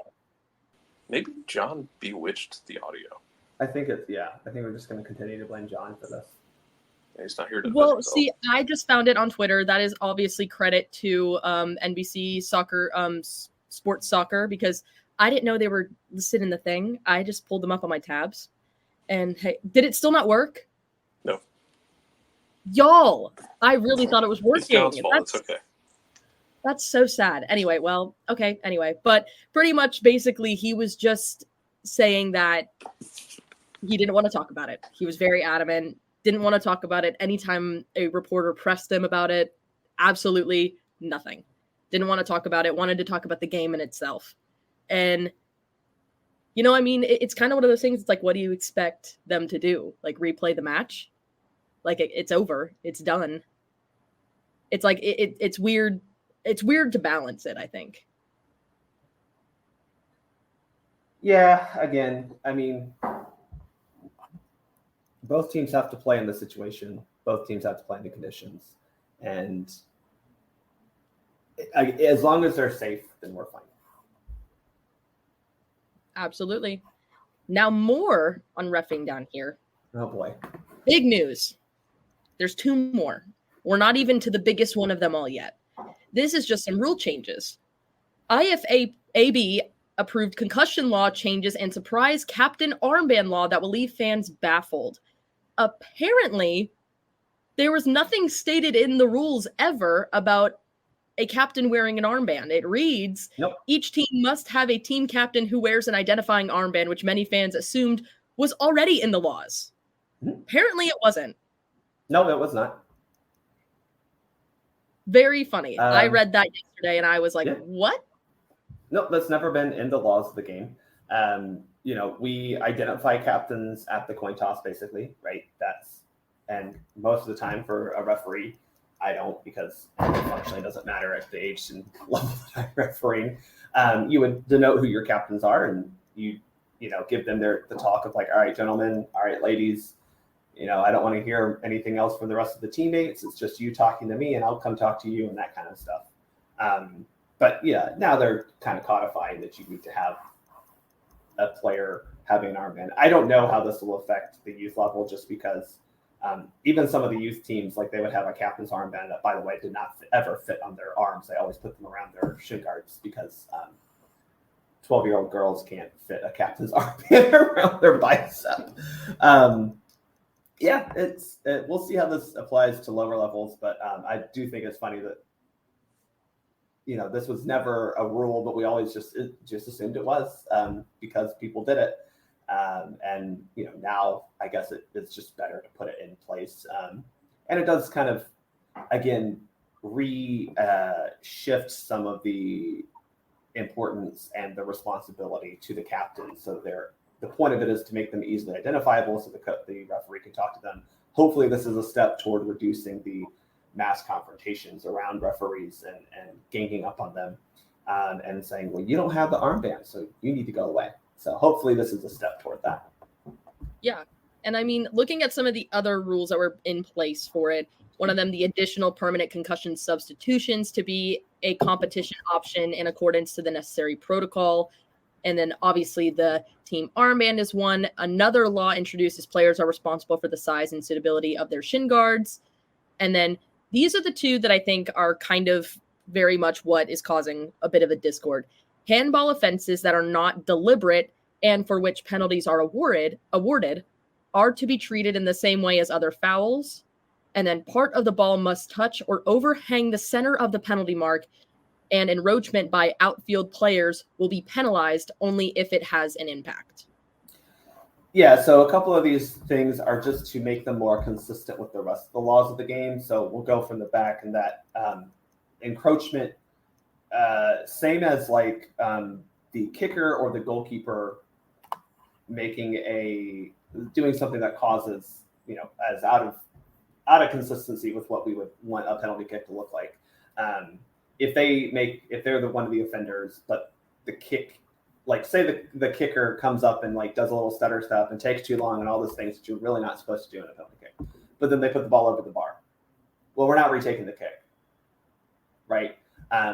Maybe John bewitched the audio. I think we're just going to continue to blame John for this. Yeah, he's not here to. Well, see, I just found it on Twitter. That is obviously credit to NBC Soccer, Sports Soccer, because I didn't know they were listed in the thing. I just pulled them up on my tabs. And hey, did it still not work? No. Y'all, I really thought it was working. It's John's fault. It's okay. That's so sad. Anyway, but pretty much basically he was just saying that he didn't want to talk about it. He was very adamant, didn't want to talk about it. Anytime a reporter pressed him about it, absolutely nothing. Didn't want to talk about it, wanted to talk about the game in itself. And, I mean, it's kind of one of those things. It's like, what do you expect them to do? Like replay the match? Like it's over. It's done. It's like it's weird. It's weird to balance it, I think. Yeah, again, I mean, both teams have to play in the situation. Both teams have to play in the conditions. And as long as they're safe, then we're fine. Absolutely. Now more on reffing down here. Oh, boy. Big news. There's 2 more. We're not even to the biggest one of them all yet. This is just some rule changes. IFAB approved concussion law changes and surprise captain armband law that will leave fans baffled. Apparently, there was nothing stated in the rules ever about a captain wearing an armband. It reads, Nope. Each team must have a team captain who wears an identifying armband, which many fans assumed was already in the laws. Mm-hmm. Apparently, it wasn't. No, it was not. Very funny. I read that yesterday, and I was like, yeah. What? No, that's never been in the laws of the game. We identify captains at the coin toss, basically, right? And most of the time for a referee, I don't, because it functionally doesn't matter at the age and level that I'm refereeing. You would denote who your captains are, and you give them the talk of like, all right, gentlemen, all right, ladies, I don't want to hear anything else from the rest of the teammates. It's just you talking to me, and I'll come talk to you and that kind of stuff. But yeah, now they're kind of codifying that you need to have a player having an armband. I don't know how this will affect the youth level, just because even some of the youth teams, like they would have a captain's armband that, by the way, did not ever fit on their arms. They always put them around their shin guards because 12-year-old girls can't fit a captain's armband around their bicep. We'll see how this applies to lower levels, but I do think it's funny that this was never a rule, but we always just assumed it was because people did it. And now I guess it's just better to put it in place. And it does kind of, again, shift some of the importance and the responsibility to the captain. So the point of it is to make them easily identifiable so the referee can talk to them. Hopefully this is a step toward reducing the mass confrontations around referees and ganging up on them and saying, well, you don't have the armband, so you need to go away. So hopefully this is a step toward that. Yeah. And I mean, looking at some of the other rules that were in place for it, one of them, the additional permanent concussion substitutions to be a competition option in accordance to the necessary protocol. And then obviously the team armband is one. Another law introduces players are responsible for the size and suitability of their shin guards. And then these are the 2 that I think are kind of very much what is causing a bit of a discord. Handball offenses that are not deliberate and for which penalties are awarded are to be treated in the same way as other fouls. And then part of the ball must touch or overhang the center of the penalty mark, and encroachment by outfield players will be penalized only if it has an impact. Yeah, so a couple of these things are just to make them more consistent with the rest of the laws of the game. So we'll go from the back, and that encroachment, same as like the kicker or the goalkeeper doing something that causes, as out of consistency with what we would want a penalty kick to look like. If they're one of the offenders, but the kick, like say the kicker comes up and like does a little stutter step and takes too long and all those things that you're really not supposed to do in a penalty kick, but then they put the ball over the bar. Well, we're not retaking the kick, right?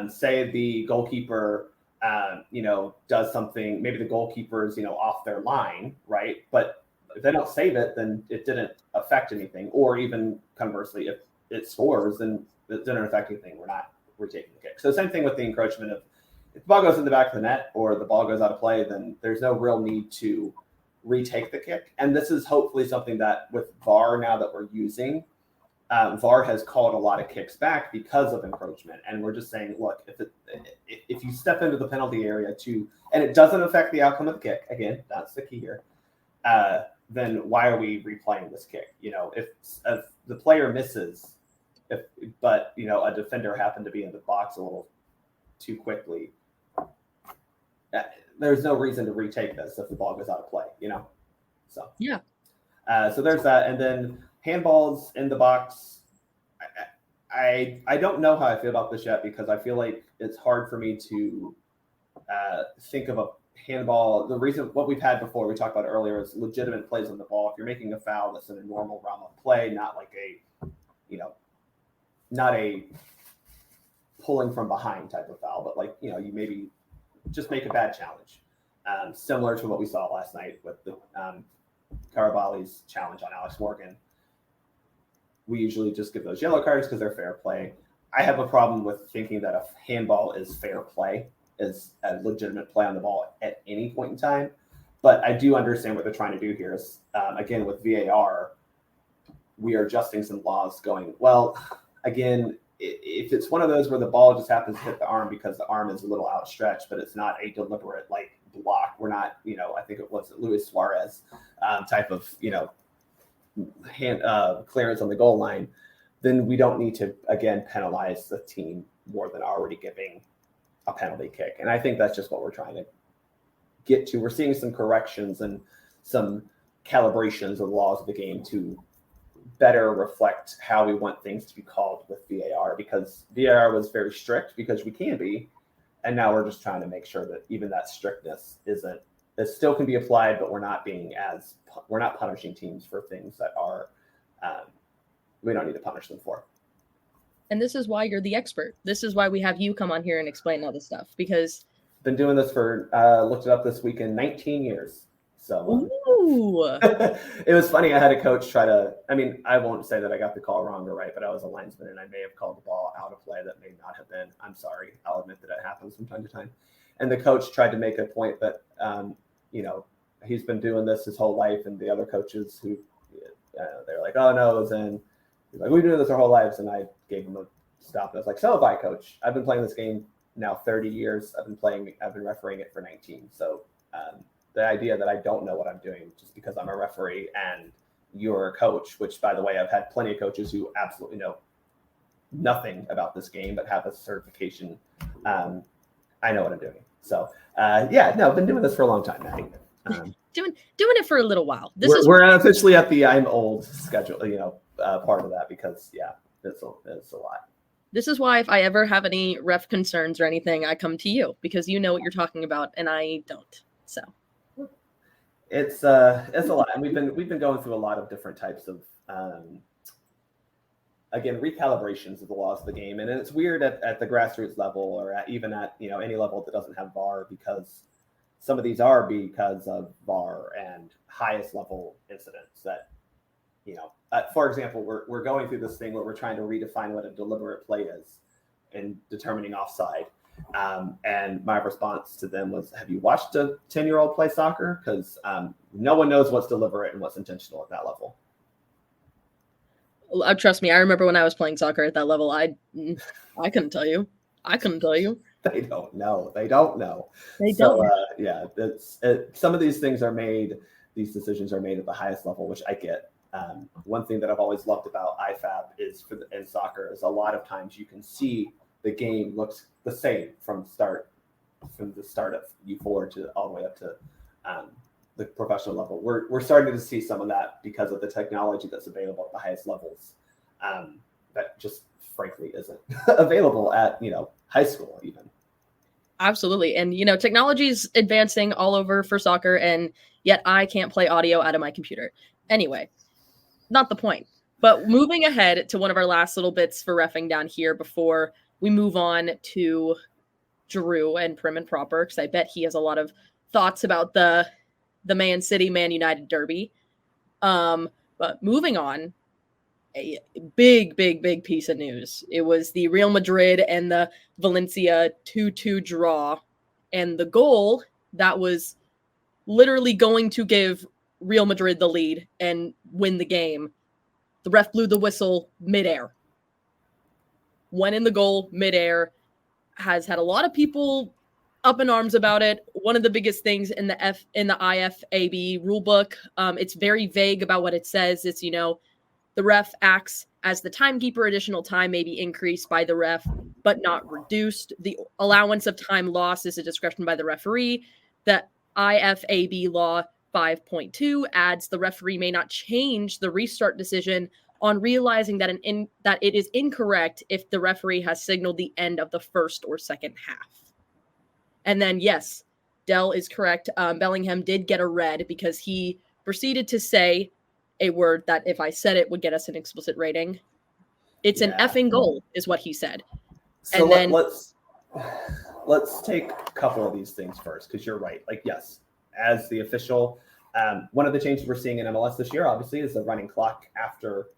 Say the goalkeeper, does something, maybe the goalkeeper's, off their line, right? But if they don't save it, then it didn't affect anything. Or even conversely, if it scores, then it didn't affect anything. We're not retaking the kick. So same thing with the encroachment of, if the ball goes in the back of the net or the ball goes out of play, then there's no real need to retake the kick. And this is hopefully something that with VAR now that we're using, VAR has called a lot of kicks back because of encroachment. And we're just saying, look, if you step into the penalty area and it doesn't affect the outcome of the kick, again, that's the key here, then why are we replaying this kick? If the player misses, but a defender happened to be in the box a little too quickly, there's no reason to retake this if the ball goes out of play, So Yeah. So there's that, and then handballs in the box. I don't know how I feel about this yet because I feel like it's hard for me to think of a handball. The reason what we've had before, we talked about earlier, is legitimate plays on the ball. If you're making a foul that's in a normal realm of play, not like not a pulling from behind type of foul, but you maybe just make a bad challenge. Similar to what we saw last night with the Carabali's challenge on Alex Morgan. We usually just give those yellow cards because they're fair play. I have a problem with thinking that a handball is fair play, is a legitimate play on the ball at any point in time. But I do understand what they're trying to do here is, again, with VAR, we are adjusting some laws going, well, again, if it's one of those where the ball just happens to hit the arm because the arm is a little outstretched, but it's not a deliberate block. We're not, I think it was Luis Suarez type of, hand clearance on the goal line, then we don't need to, again, penalize the team more than already giving a penalty kick. And I think that's just what we're trying to get to. We're seeing some corrections and some calibrations of the laws of the game to better reflect how we want things to be called with VAR, because VAR was very strict because we can be, and now we're just trying to make sure that even that strictness it still can be applied, but we're not punishing teams for things that are we don't need to punish them for. And this is why you're the expert. This is why we have you come on here and explain all this stuff, because been doing this for looked it up this weekend, 19 years. So it was funny. I had a coach try to, I won't say that I got the call wrong or right, but I was a linesman and I may have called the ball out of play that may not have been. I'm sorry. I'll admit that it happens from time to time. And the coach tried to make a point that, he's been doing this his whole life. And the other coaches who, they're like, oh no, it was in. He's like, we've been doing this our whole lives. And I gave him a stop. And I was like, so have I, coach. I've been playing this game now 30 years. I've been refereeing it for 19. So, the idea that I don't know what I'm doing just because I'm a referee and you're a coach, which, by the way, I've had plenty of coaches who absolutely know nothing about this game but have a certification. I know what I'm doing. So, I've been doing this for a long time, Maddie. Doing it for a little while. We're officially at the I'm old schedule, part of that because, it's a lot. This is why if I ever have any ref concerns or anything, I come to you because you know what you're talking about and I don't. So. It's a lot, and we've been going through a lot of different types of again recalibrations of the laws of the game, and it's weird at the grassroots level or even at any level that doesn't have VAR, because some of these are because of VAR and highest level incidents that for example, we're going through this thing where we're trying to redefine what a deliberate play is and determining offside. And my response to them was, have you watched a 10-year-old play soccer? Because no one knows what's deliberate and what's intentional at that level. Trust me, I remember when I was playing soccer at that level, I couldn't tell you. They don't know. They don't. Some of these things are made, these decisions are made at the highest level, which I get. One thing that I've always loved about IFAB is in soccer is a lot of times you can see the game looks the same from the start of U4 to all the way up to the professional level. We're starting to see some of that because of the technology that's available at the highest levels that just frankly isn't available at high school even. Absolutely. And technology is advancing all over for soccer, and yet I can't play audio out of my computer. Anyway, not the point. But moving ahead to one of our last little bits for reffing down here before we move on to Drew and Prim and Proper, because I bet he has a lot of thoughts about the Man City, Man United derby. But moving on, a big piece of news. It was the Real Madrid and the Valencia 2-2 draw. And the goal that was literally going to give Real Madrid the lead and win the game, the ref blew the whistle midair. Went in the goal midair. Has had a lot of people up in arms about it. One of the biggest things in the IFAB rulebook, it's very vague about what it says. It's, the ref acts as the timekeeper. Additional time may be increased by the ref, but not reduced. The allowance of time lost is a discretion by the referee. The IFAB law 5.2 adds the referee may not change the restart decision on realizing that that it is incorrect if the referee has signaled the end of the first or second half. And then, yes, Dell is correct. Bellingham did get a red because he proceeded to say a word that if I said it would get us an explicit rating. It's an effing goal, is what he said. So and then let's take a couple of these things first, because you're right. Like, yes, as the official, one of the changes we're seeing in MLS this year, obviously, is the running clock after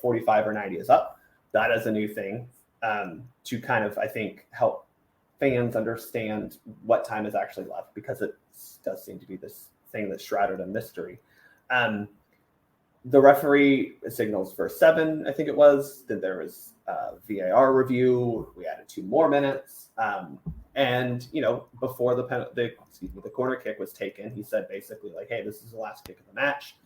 45 or 90 is up. That is a new thing to kind of, I think, help fans understand what time is actually left, because it does seem to be this thing that's shrouded in mystery. The referee signals for 7, I think it was. Then there was VAR review. We added 2 more minutes. And before the corner kick was taken, he said basically like, "Hey, this is the last kick of the match."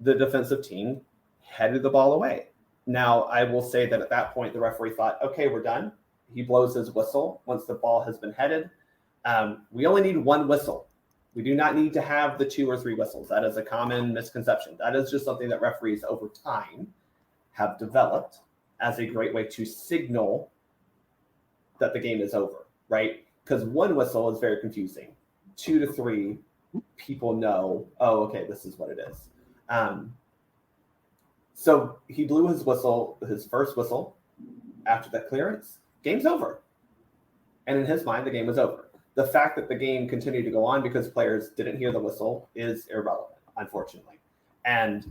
The defensive team headed the ball away. Now, I will say that at that point, the referee thought, "Okay, we're done." He blows his whistle once the ball has been headed. We only need 1 whistle. We do not need to have the 2 or 3 whistles. That is a common misconception. That is just something that referees over time have developed as a great way to signal that the game is over, right? Because 1 whistle is very confusing. 2 to 3, people know, oh, okay, this is what it is. So he blew his whistle, his first whistle after that clearance. Game's over. And in his mind, the game was over. The fact that the game continued to go on because players didn't hear the whistle is irrelevant, unfortunately. And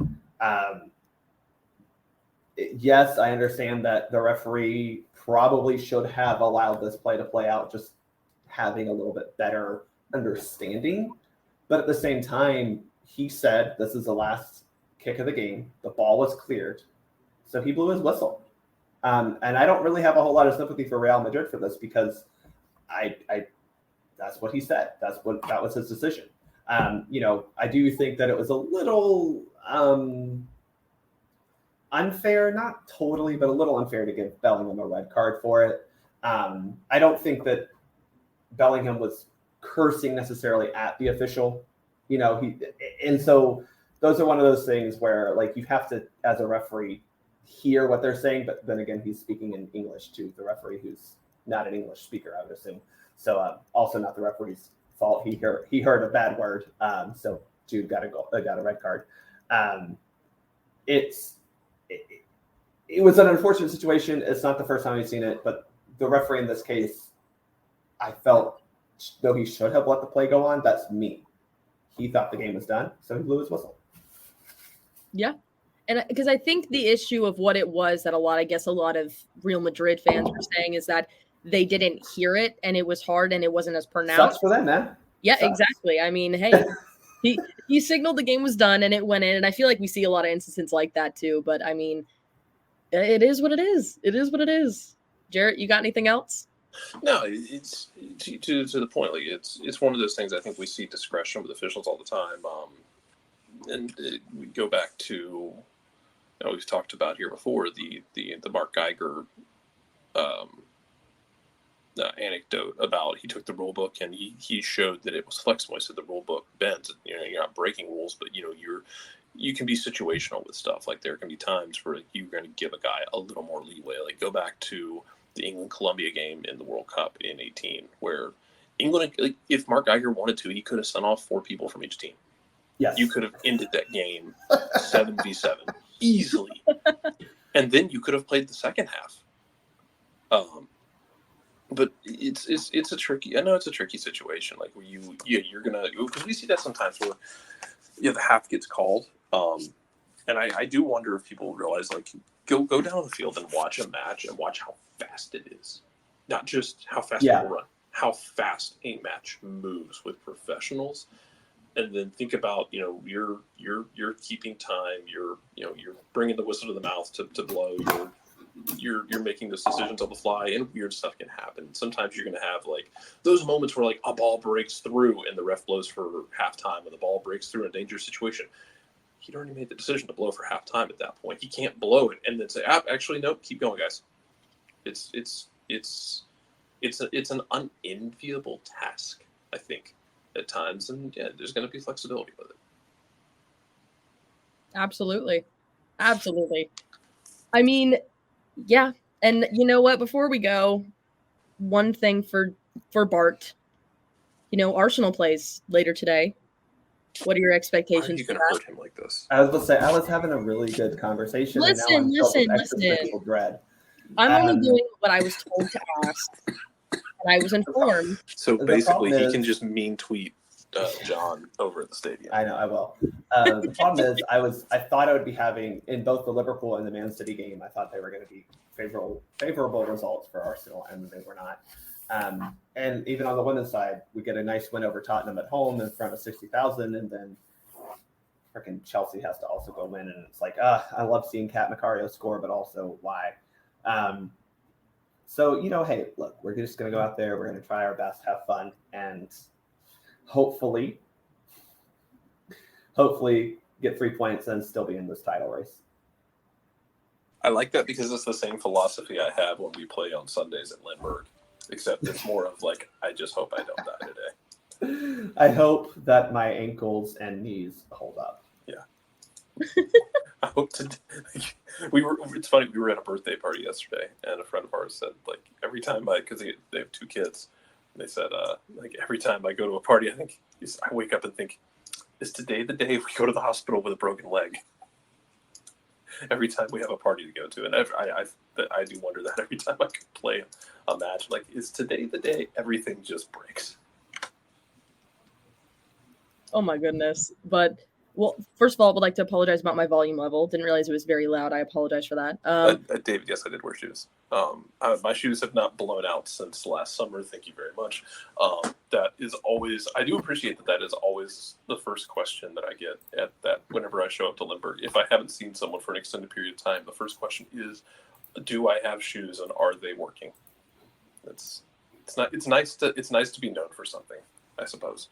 yes, I understand that the referee probably should have allowed this play to play out, just having a little bit better understanding. But at the same time, he said, this is the last kick of the game. The ball was cleared. So he blew his whistle. And I don't really have a whole lot of sympathy for Real Madrid for this, because I that's what he said. That was his decision. I do think that it was a little unfair, not totally, but a little unfair to give Bellingham a red card for it. I don't think that Bellingham was cursing necessarily at the official, and so those are one of those things where, like, you have to, as a referee, hear what they're saying, but then again, he's speaking in English to the referee, who's not an English speaker, I would assume. So also not the referee's fault. He heard a bad word, so Jude got a red card. It was an unfortunate situation. It's not the first time we've seen it, but the referee in this case, I felt, though he should have let the play go on, that's me. He thought the game was done, so he blew his whistle. Yeah. And because I think the issue of what it was that a lot of Real Madrid fans were saying is that they didn't hear it, and it was hard, and it wasn't as pronounced. Sucks for them, man. Yeah, Sucks. Exactly. I mean, hey, he signaled the game was done, and it went in, and I feel like we see a lot of instances like that too. But I mean, it is what it is. It is what it is. Jarrett, you got anything else? No, it's to the point. Like, it's one of those things. I think we see discretion with officials all the time. And we go back to, we've talked about here before the Mark Geiger anecdote about he took the rule book and he showed that it was flexible. He said the rule book bends. You're not breaking rules, but you can be situational with stuff. Like, there can be times where you're going to give a guy a little more leeway. Like, go back to the England-Colombia game in the World Cup in 2018, where England, like, if Mark Geiger wanted to, he could have sent off 4 people from each team. Yes. You could have ended that game 7v7 easily, and then you could have played the second half. But it's a tricky. I know it's a tricky situation. Like, where you're gonna, because we see that sometimes where the half gets called. And I do wonder if people realize, like, go down the field and watch a match and watch how fast it is, not just how fast people run, how fast a match moves with professionals. And then think about, you're keeping time. You're bringing the whistle to the mouth to blow. You're making those decisions on the fly, and weird stuff can happen. Sometimes you're going to have, like, those moments where, like, a ball breaks through and the ref blows for halftime, and the ball breaks through in a dangerous situation. He'd already made the decision to blow for halftime at that point. He can't blow it and then say, actually, nope, keep going, guys. It's it's an unenviable task, I think, at times, and yeah, there's going to be flexibility with it. Absolutely. I mean, yeah. And you know what? Before we go, one thing for Bart, Arsenal plays later today. What are your Why are expectations you for going to that? hurt him like this? I was going to say, I was having a really good conversation, and now I'm filled with existential dread. I'm only doing what I was told to ask, and I was informed. So The basically, problem he can is- just mean tweet John over at the stadium. I know, I will. The problem is, I thought I would be having, in both the Liverpool and the Man City game, I thought they were going to be favorable results for Arsenal, and they were not. And even on the women's side, we get a nice win over Tottenham at home in front of 60,000, and then freaking Chelsea has to also go win, and it's like, I love seeing Kat Macario score, but also why? So, hey, look, we're just going to go out there, we're going to try our best, have fun, and hopefully get 3 points and still be in this title race. I like that because it's the same philosophy I have when we play on Sundays at Lindbergh, except it's more of like, I just hope I don't die today. I hope that my ankles and knees hold up. Yeah. I hope to. It's funny. We were at a birthday party yesterday, and a friend of ours said, like, every time because they have 2 kids, and they said, like, every time I go to a party, I wake up and think, is today the day we go to the hospital with a broken leg? Every time we have a party to go to, and I do wonder that every time I play a match, like, is today the day everything just breaks? Oh my goodness. But, well, first of all, I would like to apologize about my volume level. Didn't realize it was very loud. I apologize for that. David, yes, I did wear shoes. My shoes have not blown out since last summer. Thank you very much. That is always, I do appreciate that is always the first question that I get at that whenever I show up to Lindbergh. If I haven't seen someone for an extended period of time, the first question is, do I have shoes and are they working? It's nice to be known for something, I suppose.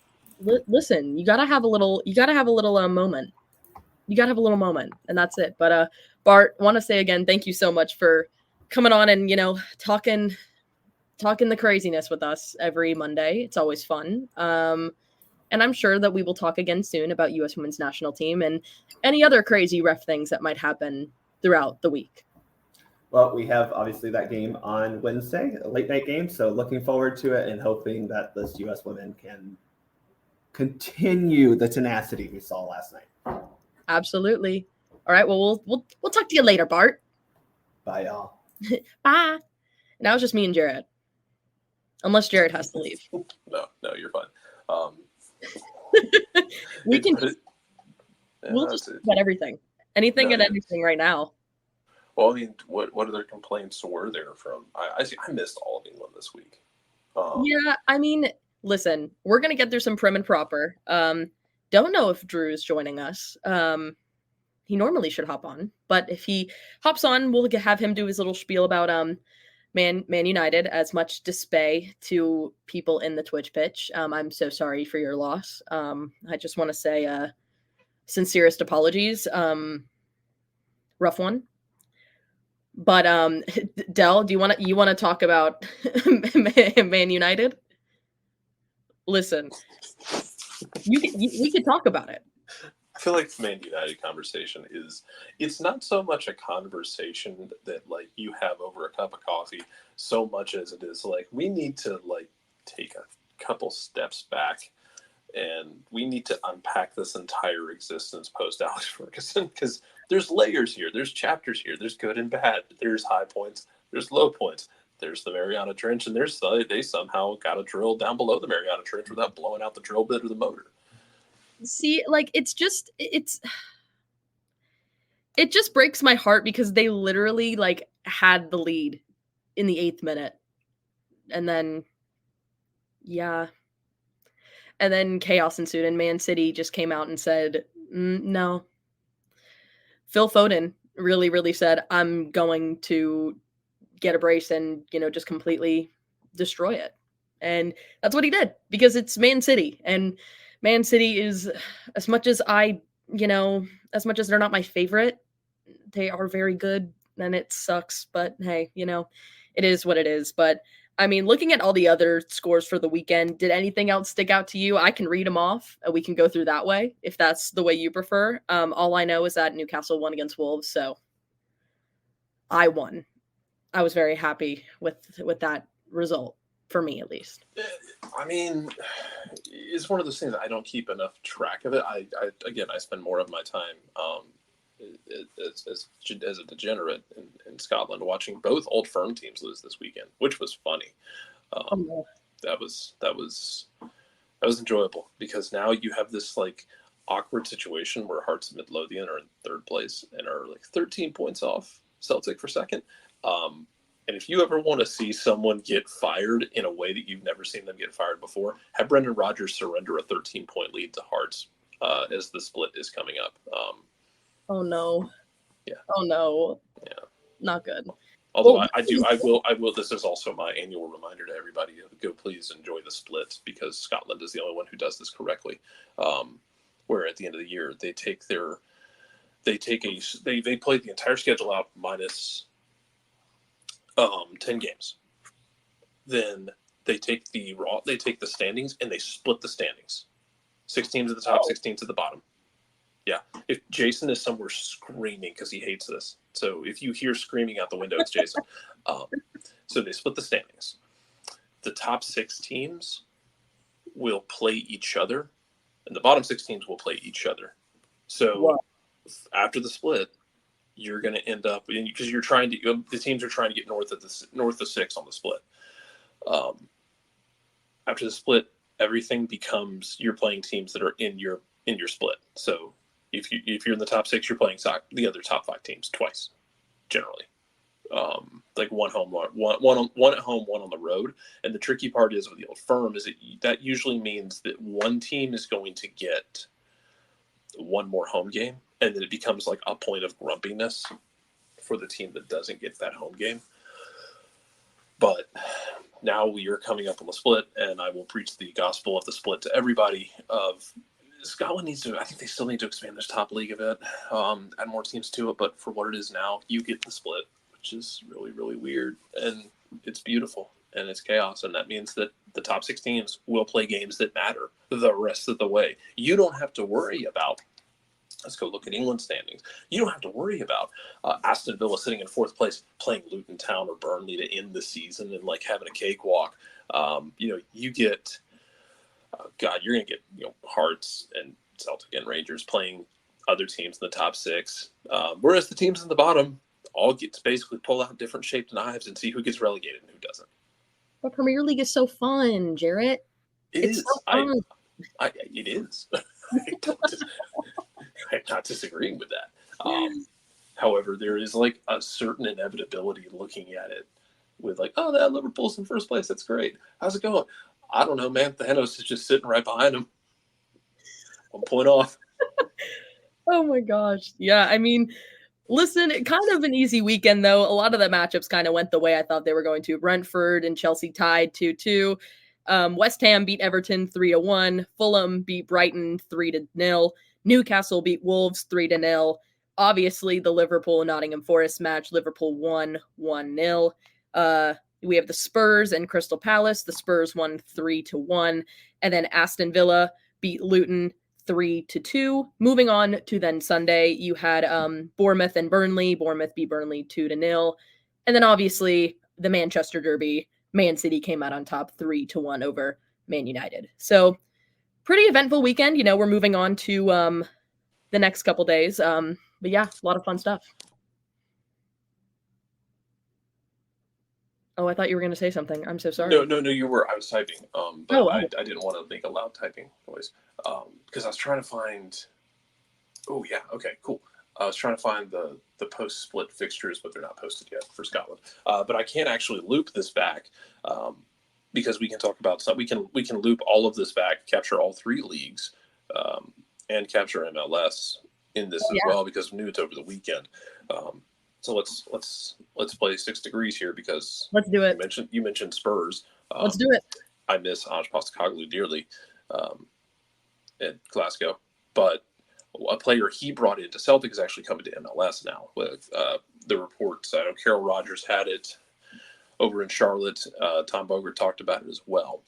Listen, you gotta have a little moment. You gotta have a little moment, and that's it. But Bart, want to say again, thank you so much for coming on and talking the craziness with us every Monday. It's always fun. And I'm sure that we will talk again soon about U.S. Women's National Team and any other crazy ref things that might happen throughout the week. Well, we have obviously that game on Wednesday, a late night game. So looking forward to it and hoping that this U.S. women can continue the tenacity we saw last night. Absolutely. All right. Well, we'll talk to you later, Bart. Bye, y'all. Bye. Now it's just me and Jarrett. Unless Jarrett has to leave. No, you're fine. We'll just talk about everything. Anything and anything right now. Well, I mean, what other complaints were there from? I missed all of England this week. Yeah, I mean, listen, we're gonna get through some prim and proper. Don't know if Drew is joining us. He normally should hop on, but if he hops on, we'll have him do his little spiel about Man United. As much dismay to people in the Twitch pitch. I'm so sorry for your loss. I just want to say sincerest apologies. Rough one. But Del, you want to talk about Man United? Listen, we could talk about it. I feel like the Man United conversation it's not so much a conversation that like you have over a cup of coffee so much as it is like we need to like take a couple steps back and we need to unpack this entire existence post Alex Ferguson because there's layers here, there's chapters here, there's good and bad, there's high points, there's low points, there's the Mariana Trench, and they somehow got a drill down below the Mariana Trench without blowing out the drill bit or the motor. See, like it just breaks my heart because they literally like had the lead in the 8th minute, and then chaos ensued, and Man City just came out and said no. Phil Foden really said, I'm going to get a brace and just completely destroy it, and that's what he did because it's Man City, and Man City is, as much as they're not my favorite, they are very good, and it sucks, but hey, it is what it is. But I mean, looking at all the other scores for the weekend, did anything else stick out to you? I can read them off, and we can go through that way if that's the way you prefer. All I know is that Newcastle won against Wolves, so I won. I was very happy with that result, for me at least. I mean, it's one of those things that I don't keep enough track of it. I spend more of my time as a degenerate in Scotland watching both Old Firm teams lose this weekend, which was funny. That was enjoyable because now you have this like awkward situation where Hearts and Midlothian are in third place and are like 13 points off Celtic for second. And if you ever want to see someone get fired in a way that you've never seen them get fired before, have Brendan Rodgers surrender a 13-point lead to Hearts as the split is coming up. Oh no. Yeah. Oh no. Yeah. Not good. Although I will. This is also my annual reminder to everybody to go please enjoy the split because Scotland is the only one who does this correctly. Where at the end of the year they play the entire schedule out minus 10 games. Then they take the standings and they split the standings. 6 teams at the top, 6 teams at the bottom. Yeah. If Jason is somewhere screaming because he hates this. So if you hear screaming out the window, it's Jason. So they split the standings. The top 6 teams will play each other, and the bottom 6 teams will play each other. So after the split, you're going to end up because the teams are trying to get north of 6 on the split. After the split, everything becomes you're playing teams that are in your split. So if you're in the top 6, you're playing the other top 5 teams twice, generally. Like one at home, one on the road. And the tricky part is with the Old Firm is that usually means that one team is going to get one more home game, and then it becomes like a point of grumpiness for the team that doesn't get that home game. But now we are coming up on the split, and I will preach the gospel of the split to everybody. Of Scotland I think they still need to expand their top league a bit, add more teams to it. But for what it is now, you get the split, which is really, really weird, and it's beautiful, and it's chaos, and that means that the top 6 teams will play games that matter the rest of the way. You don't have to worry about. Let's go look at England standings. You don't have to worry about Aston Villa sitting in 4th place, playing Luton Town or Burnley to end the season and like having a cakewalk. You get, you're going to get Hearts and Celtic and Rangers playing other teams in the top 6, whereas the teams in the bottom all get to basically pull out different shaped knives and see who gets relegated and who doesn't. But Premier League is so fun, Jarrett. It's so fun. It is. I'm not disagreeing with that. However, there is like a certain inevitability looking at it with like, oh, that Liverpool's in 1st place. That's great. How's it going? I don't know, man. Thanos is just sitting right behind him. 1 point off. Oh my gosh. Yeah, I mean, listen, kind of an easy weekend, though. A lot of the matchups kind of went the way I thought they were going to. Brentford and Chelsea tied 2-2. West Ham beat Everton 3-1. Fulham beat Brighton 3-0. Newcastle beat Wolves 3-0. Obviously, the Liverpool and Nottingham Forest match, Liverpool won 1-0. We have the Spurs and Crystal Palace. The Spurs won 3-1. And then Aston Villa beat Luton 3-2. Moving on to then Sunday, you had Bournemouth and Burnley. Bournemouth beat Burnley 2-0. And then obviously the Manchester Derby, Man City came out on top 3-1 over Man United. So pretty eventful weekend. We're moving on to the next couple days. But yeah, a lot of fun stuff. Oh, I thought you were going to say something. I'm so sorry. No, you were. I was typing. But I didn't want to make a loud typing noise because I was trying to find. Oh yeah. Okay. Cool. I was trying to find the post-split fixtures, but they're not posted yet for Scotland. But I can't actually loop this back because we can talk about stuff. We can loop all of this back, capture all 3 leagues, and capture MLS in this as well because we knew it's over the weekend. So let's play 6 degrees here because let's do it. You mentioned Spurs. Let's do it. I miss Ange Postecoglou dearly at Glasgow, but a player he brought into Celtic is actually coming to MLS now with the reports. I know Carol Rogers had it over in Charlotte. Tom Bogert talked about it as well.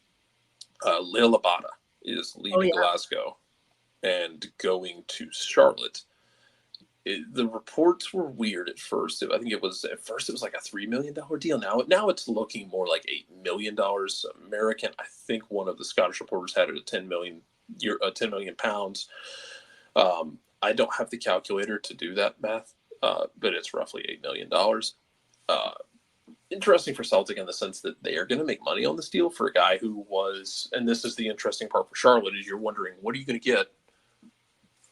Lil Abada is leaving Glasgow and going to Charlotte. The reports were weird at first. I think it was like a $3 million deal. Now it's looking more like $8 million American. I think one of the Scottish reporters had it at 10 million pounds. I don't have the calculator to do that math, but it's roughly $8 million. Interesting for Celtic in the sense that they are going to make money on this deal for a guy who was, and this is the interesting part for Charlotte, is you're wondering, what are you going to get?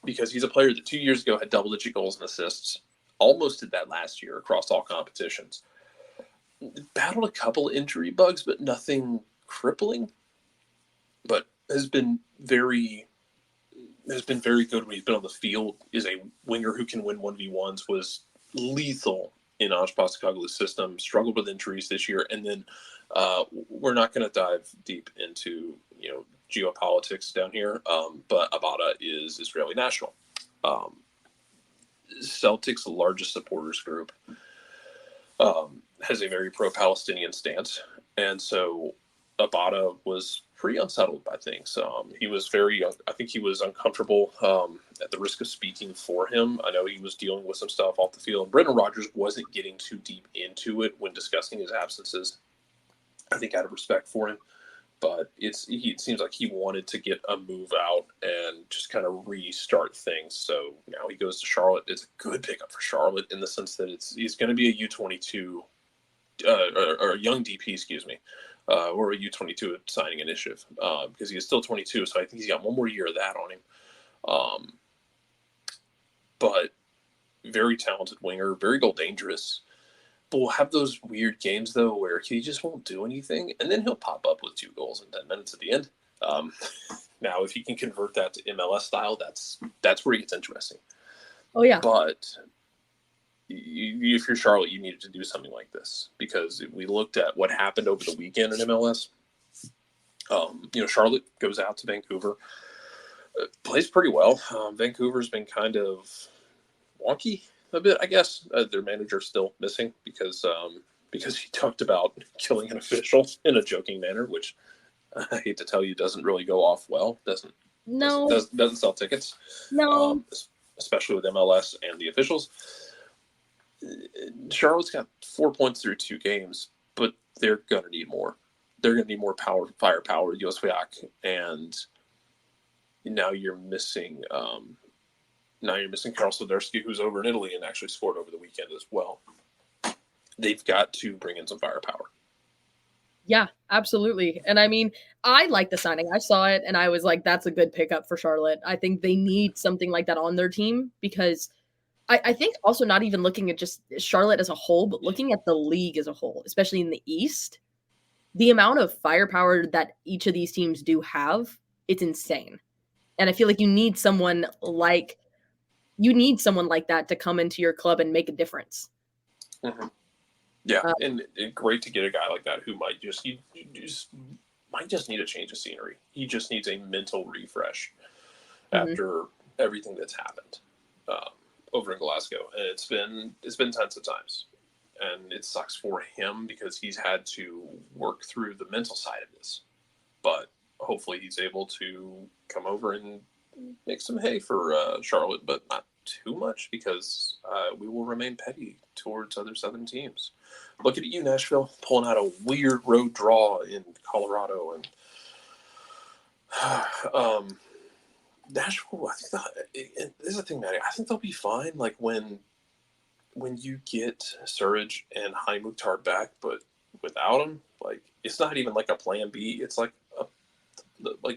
Because he's a player that 2 years ago had double-digit goals and assists, almost did that last year across all competitions. Battled a couple injury bugs, but nothing crippling. But has been very good when he's been on the field. Is a winger who can win 1v1s. Was lethal in Ange Postecoglou's system. Struggled with injuries this year, and then we're not going to dive deep into geopolitics down here, but Abada is Israeli national. Celtic's largest supporters group has a very pro-Palestinian stance, and so Abada was pretty unsettled by things. He was I think he was uncomfortable at the risk of speaking for him. I know he was dealing with some stuff off the field. Brendan Rodgers wasn't getting too deep into it when discussing his absences, I think out of respect for him. But it seems like he wanted to get a move out and just kind of restart things. So now he goes to Charlotte. It's a good pickup for Charlotte in the sense that he's going to be a U22 or a young DP, excuse me, or a U22 signing initiative because he is still 22. So I think he's got one more year of that on him. But very talented winger, very goal dangerous. But we'll have those weird games, though, where he just won't do anything, and then he'll pop up with 2 goals in 10 minutes at the end. Now, if he can convert that to MLS style, that's where it gets interesting. Oh, yeah. But if you're Charlotte, you needed to do something like this because we looked at what happened over the weekend in MLS. Charlotte goes out to Vancouver, plays pretty well. Vancouver's been kind of wonky a bit, I guess. Their manager's still missing because he talked about killing an official in a joking manner, which I hate to tell you doesn't really go off well. Doesn't sell tickets. No, especially with MLS and the officials. Charlotte's got 4 points through 2 games, but they're gonna need more. They're gonna need more firepower, USWNT, and now you're missing. Now you're missing Karl Swiderski, who's over in Italy and actually scored over the weekend as well. They've got to bring in some firepower. Yeah, absolutely. And I mean, I like the signing. I saw it and I was like, that's a good pickup for Charlotte. I think they need something like that on their team because I think also not even looking at just Charlotte as a whole, but looking at the league as a whole, especially in the East, the amount of firepower that each of these teams do have, it's insane. And I feel like you need someone like that to come into your club and make a difference. Mm-hmm. Yeah, and great to get a guy like that who might just need a change of scenery. He just needs a mental refresh after everything that's happened over in Glasgow, and it's been tons of times, and it sucks for him because he's had to work through the mental side of this. But hopefully, he's able to come over and make some hay for Charlotte, but not too much because we will remain petty towards other Southern teams. Look at you, Nashville, pulling out a weird road draw in Colorado, and Nashville. This is the thing, Maddie. I think they'll be fine. Like when you get Surridge and Hein Mukhtar back, but without him, like it's not even like a plan B. It's like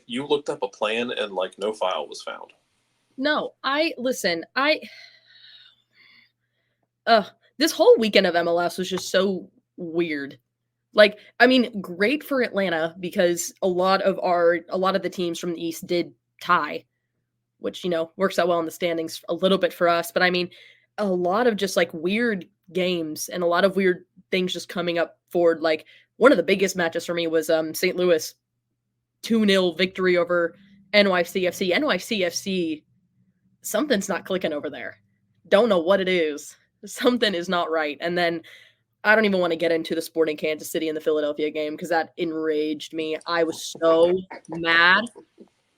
you looked up a plan and like no file was found. No, this whole weekend of MLS was just so weird. Like, I mean, great for Atlanta because a lot of the teams from the East did tie, which, works out well in the standings a little bit for us. But I mean, a lot of just like weird games and a lot of weird things just coming up forward. Like one of the biggest matches for me was St. Louis 2-0 victory over NYCFC. NYCFC, something's not clicking over there. Don't know what it is. Something is not right. And then I don't even want to get into the Sporting Kansas City and the Philadelphia game because that enraged me. I was so mad.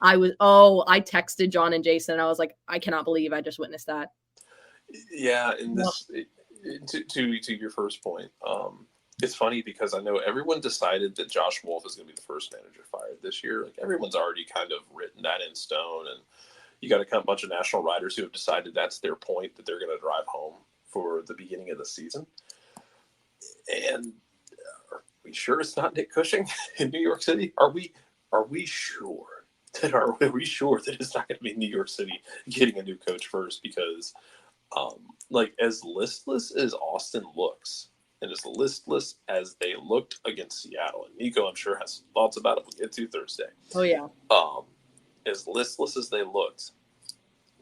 I texted John and Jason and I was like, I cannot believe I just witnessed that. Yeah, and to your first point, it's funny because I know everyone decided that Josh Wolf is going to be the first manager fired this year. Like everyone's already kind of written that in stone, and you got a bunch of national writers who have decided that's their point, that they're going to drive home for the beginning of the season. And are we sure it's not Nick Cushing in New York City? Are we sure that it's not going to be New York City getting a new coach first? Because as listless as Austin looks, and as listless as they looked against Seattle, and Nico, I'm sure, has some thoughts about it. We'll get to Thursday. Oh yeah. As listless as they looked,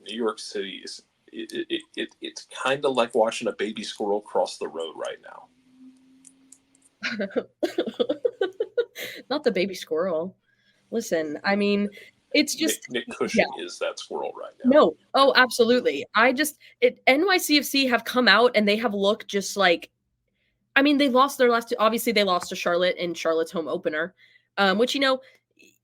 New York City is it's kind of like watching a baby squirrel cross the road right now. Not the baby squirrel. Listen, I mean, it's just Nick Cushing is that squirrel right now. No. Oh, absolutely. NYCFC have come out and they have looked just like, I mean, they lost their last two. Obviously, they lost to Charlotte in Charlotte's home opener, which,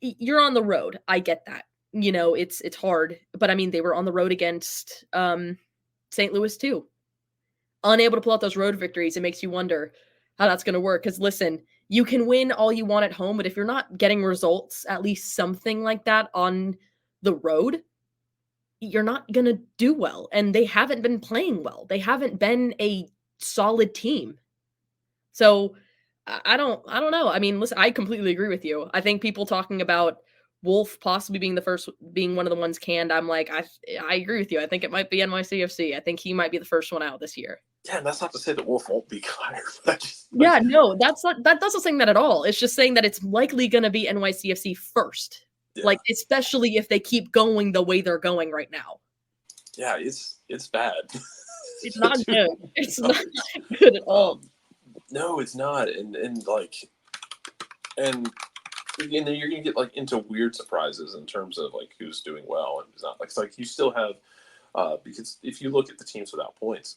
you're on the road. I get that. It's hard. But, I mean, they were on the road against St. Louis, too. Unable to pull out those road victories. It makes you wonder how that's going to work. Because, listen, you can win all you want at home, but if you're not getting results, at least something like that on the road, you're not going to do well. And they haven't been playing well. They haven't been a solid team. So I don't know. I mean, listen, I completely agree with you. I think people talking about Wolf possibly being one of the ones canned. I'm like, I agree with you. I think it might be NYCFC. I think he might be the first one out this year. Yeah, and that's not to say that Wolf won't be fired. That's not saying that at all. It's just saying that it's likely going to be NYCFC first. Yeah. Like, especially if they keep going the way they're going right now. Yeah, it's bad. It's not good. It's not good at all. No, it's not. And you're gonna get into weird surprises in terms of who's doing well and who's not. It's you still have because if you look at the teams without points,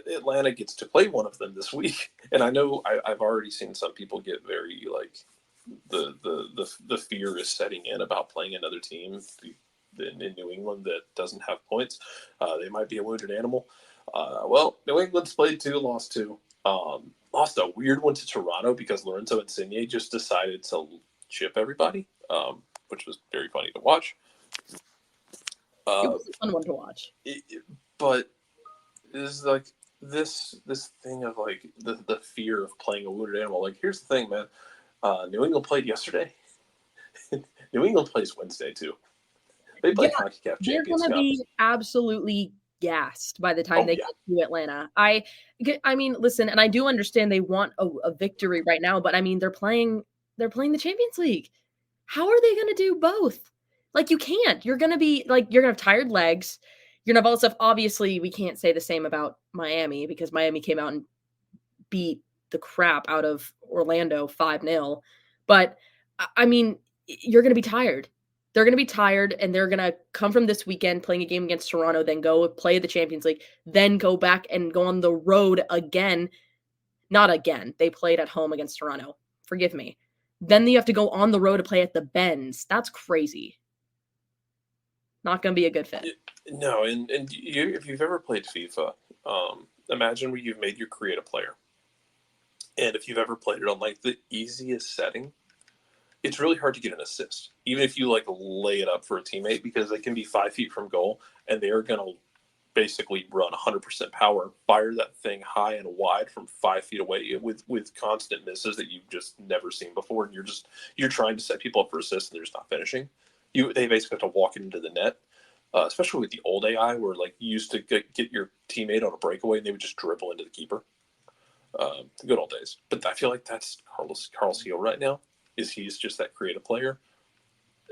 Atlanta gets to play one of them this week, and I know I've already seen some people get very the fear is setting in about playing another team in New England that doesn't have points. They might be a wounded animal. Well, New England's played 2, lost 2. Lost a weird one to Toronto because Lorenzo Insigne just decided to chip everybody, which was very funny to watch. It was a fun one to watch. But it's this thing of the fear of playing a wounded animal. Here's the thing, man. New England played yesterday. New England plays Wednesday too. They play CONCACAF Champions Cup. They're going to be absolutely gassed by the time they get to Atlanta. I mean, listen, and I do understand they want a victory right now, but I mean, they're playing the Champions League. How are they going to do both? You can't. You're going to be you're going to have tired legs. You're going to have all this stuff. Obviously, we can't say the same about Miami because Miami came out and beat the crap out of Orlando 5-0. But I mean, you're going to be tired. They're going to be tired, and they're going to come from this weekend playing a game against Toronto, then go play the Champions League, then go back and go on the road again. Not again. They played at home against Toronto. Forgive me. Then you have to go on the road to play at the Benz. That's crazy. Not going to be a good fit. No, and if you've ever played FIFA, imagine where you've made your create a player. And if you've ever played it on the easiest setting, it's really hard to get an assist, even if you lay it up for a teammate, because they can be 5 feet from goal and they are going to basically run 100% power, fire that thing high and wide from 5 feet away with constant misses that you've just never seen before. And you're trying to set people up for assists and they're just not finishing. They basically have to walk it into the net, especially with the old AI where you used to get your teammate on a breakaway and they would just dribble into the keeper. The good old days. But I feel that's Carlos Heel right now. He's just that creative player,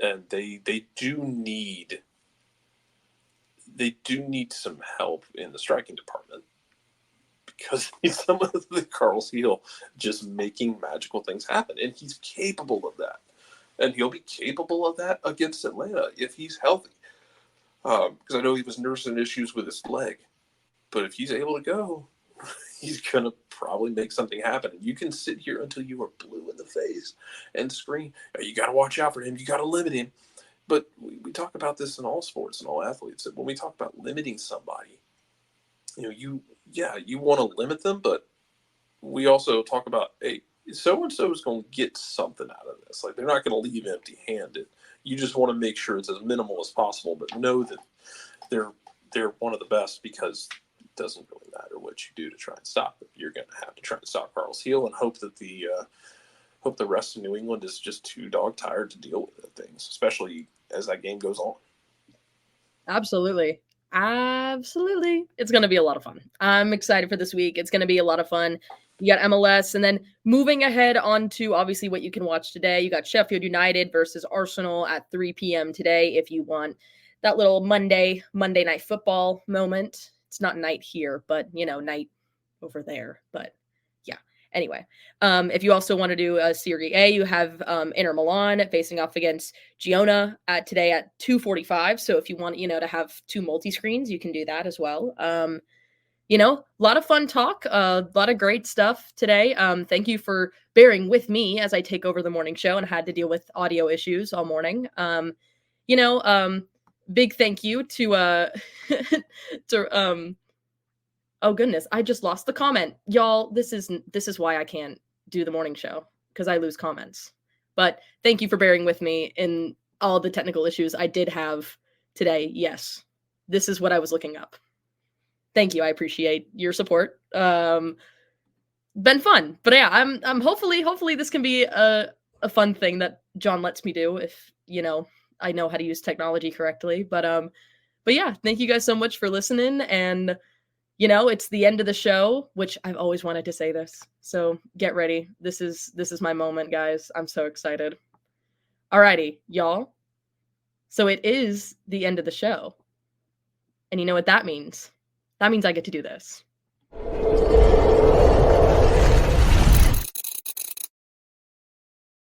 and they do need some help in the striking department because some of the Carlos Heel just making magical things happen, and he's capable of that, and he'll be capable of that against Atlanta if he's healthy. Because I know he was nursing issues with his leg, but if he's able to go, He's going to probably make something happen. And you can sit here until you are blue in the face and scream, "Oh, you got to watch out for him. You got to limit him." But we talk about this in all sports and all athletes. When we talk about limiting somebody, you want to limit them, but we also talk about, hey, so-and-so is going to get something out of this. Like, they're not going to leave empty-handed. You just want to make sure it's as minimal as possible, but know that they're one of the best, because it doesn't really matter what you do to try and stop them. You're going to have to try to stop Carl's heel and hope that the rest of New England is just too dog-tired to deal with things, especially as that game goes on. Absolutely. It's going to be a lot of fun. I'm excited for this week. It's going to be a lot of fun. You got MLS, and then moving ahead on to obviously what you can watch today. You got Sheffield United versus Arsenal at 3 p.m. today if you want that little Monday night football moment. It's not night here, but, night over there. But yeah. Anyway, if you also want to do a Serie A, you have Inter Milan facing off against Girona today at 2:45. So if you want, to have two multi-screens, you can do that as well. A lot of fun talk, a lot of great stuff today. Thank you for bearing with me as I take over the morning show and had to deal with audio issues all morning. Big thank you to oh goodness, I just lost the comment. Y'all, this is why I can't do the morning show, because I lose comments. But thank you for bearing with me in all the technical issues I did have today. Yes, this is what I was looking up. Thank you. I appreciate your support. Been fun. But yeah, I'm hopefully this can be a fun thing that John lets me do if, I know how to use technology correctly. But yeah, thank you guys so much for listening. And it's the end of the show, which I've always wanted to say this. So get ready. This is my moment, guys. I'm so excited. Alrighty, y'all. So it is the end of the show. And you know what that means? That means I get to do this.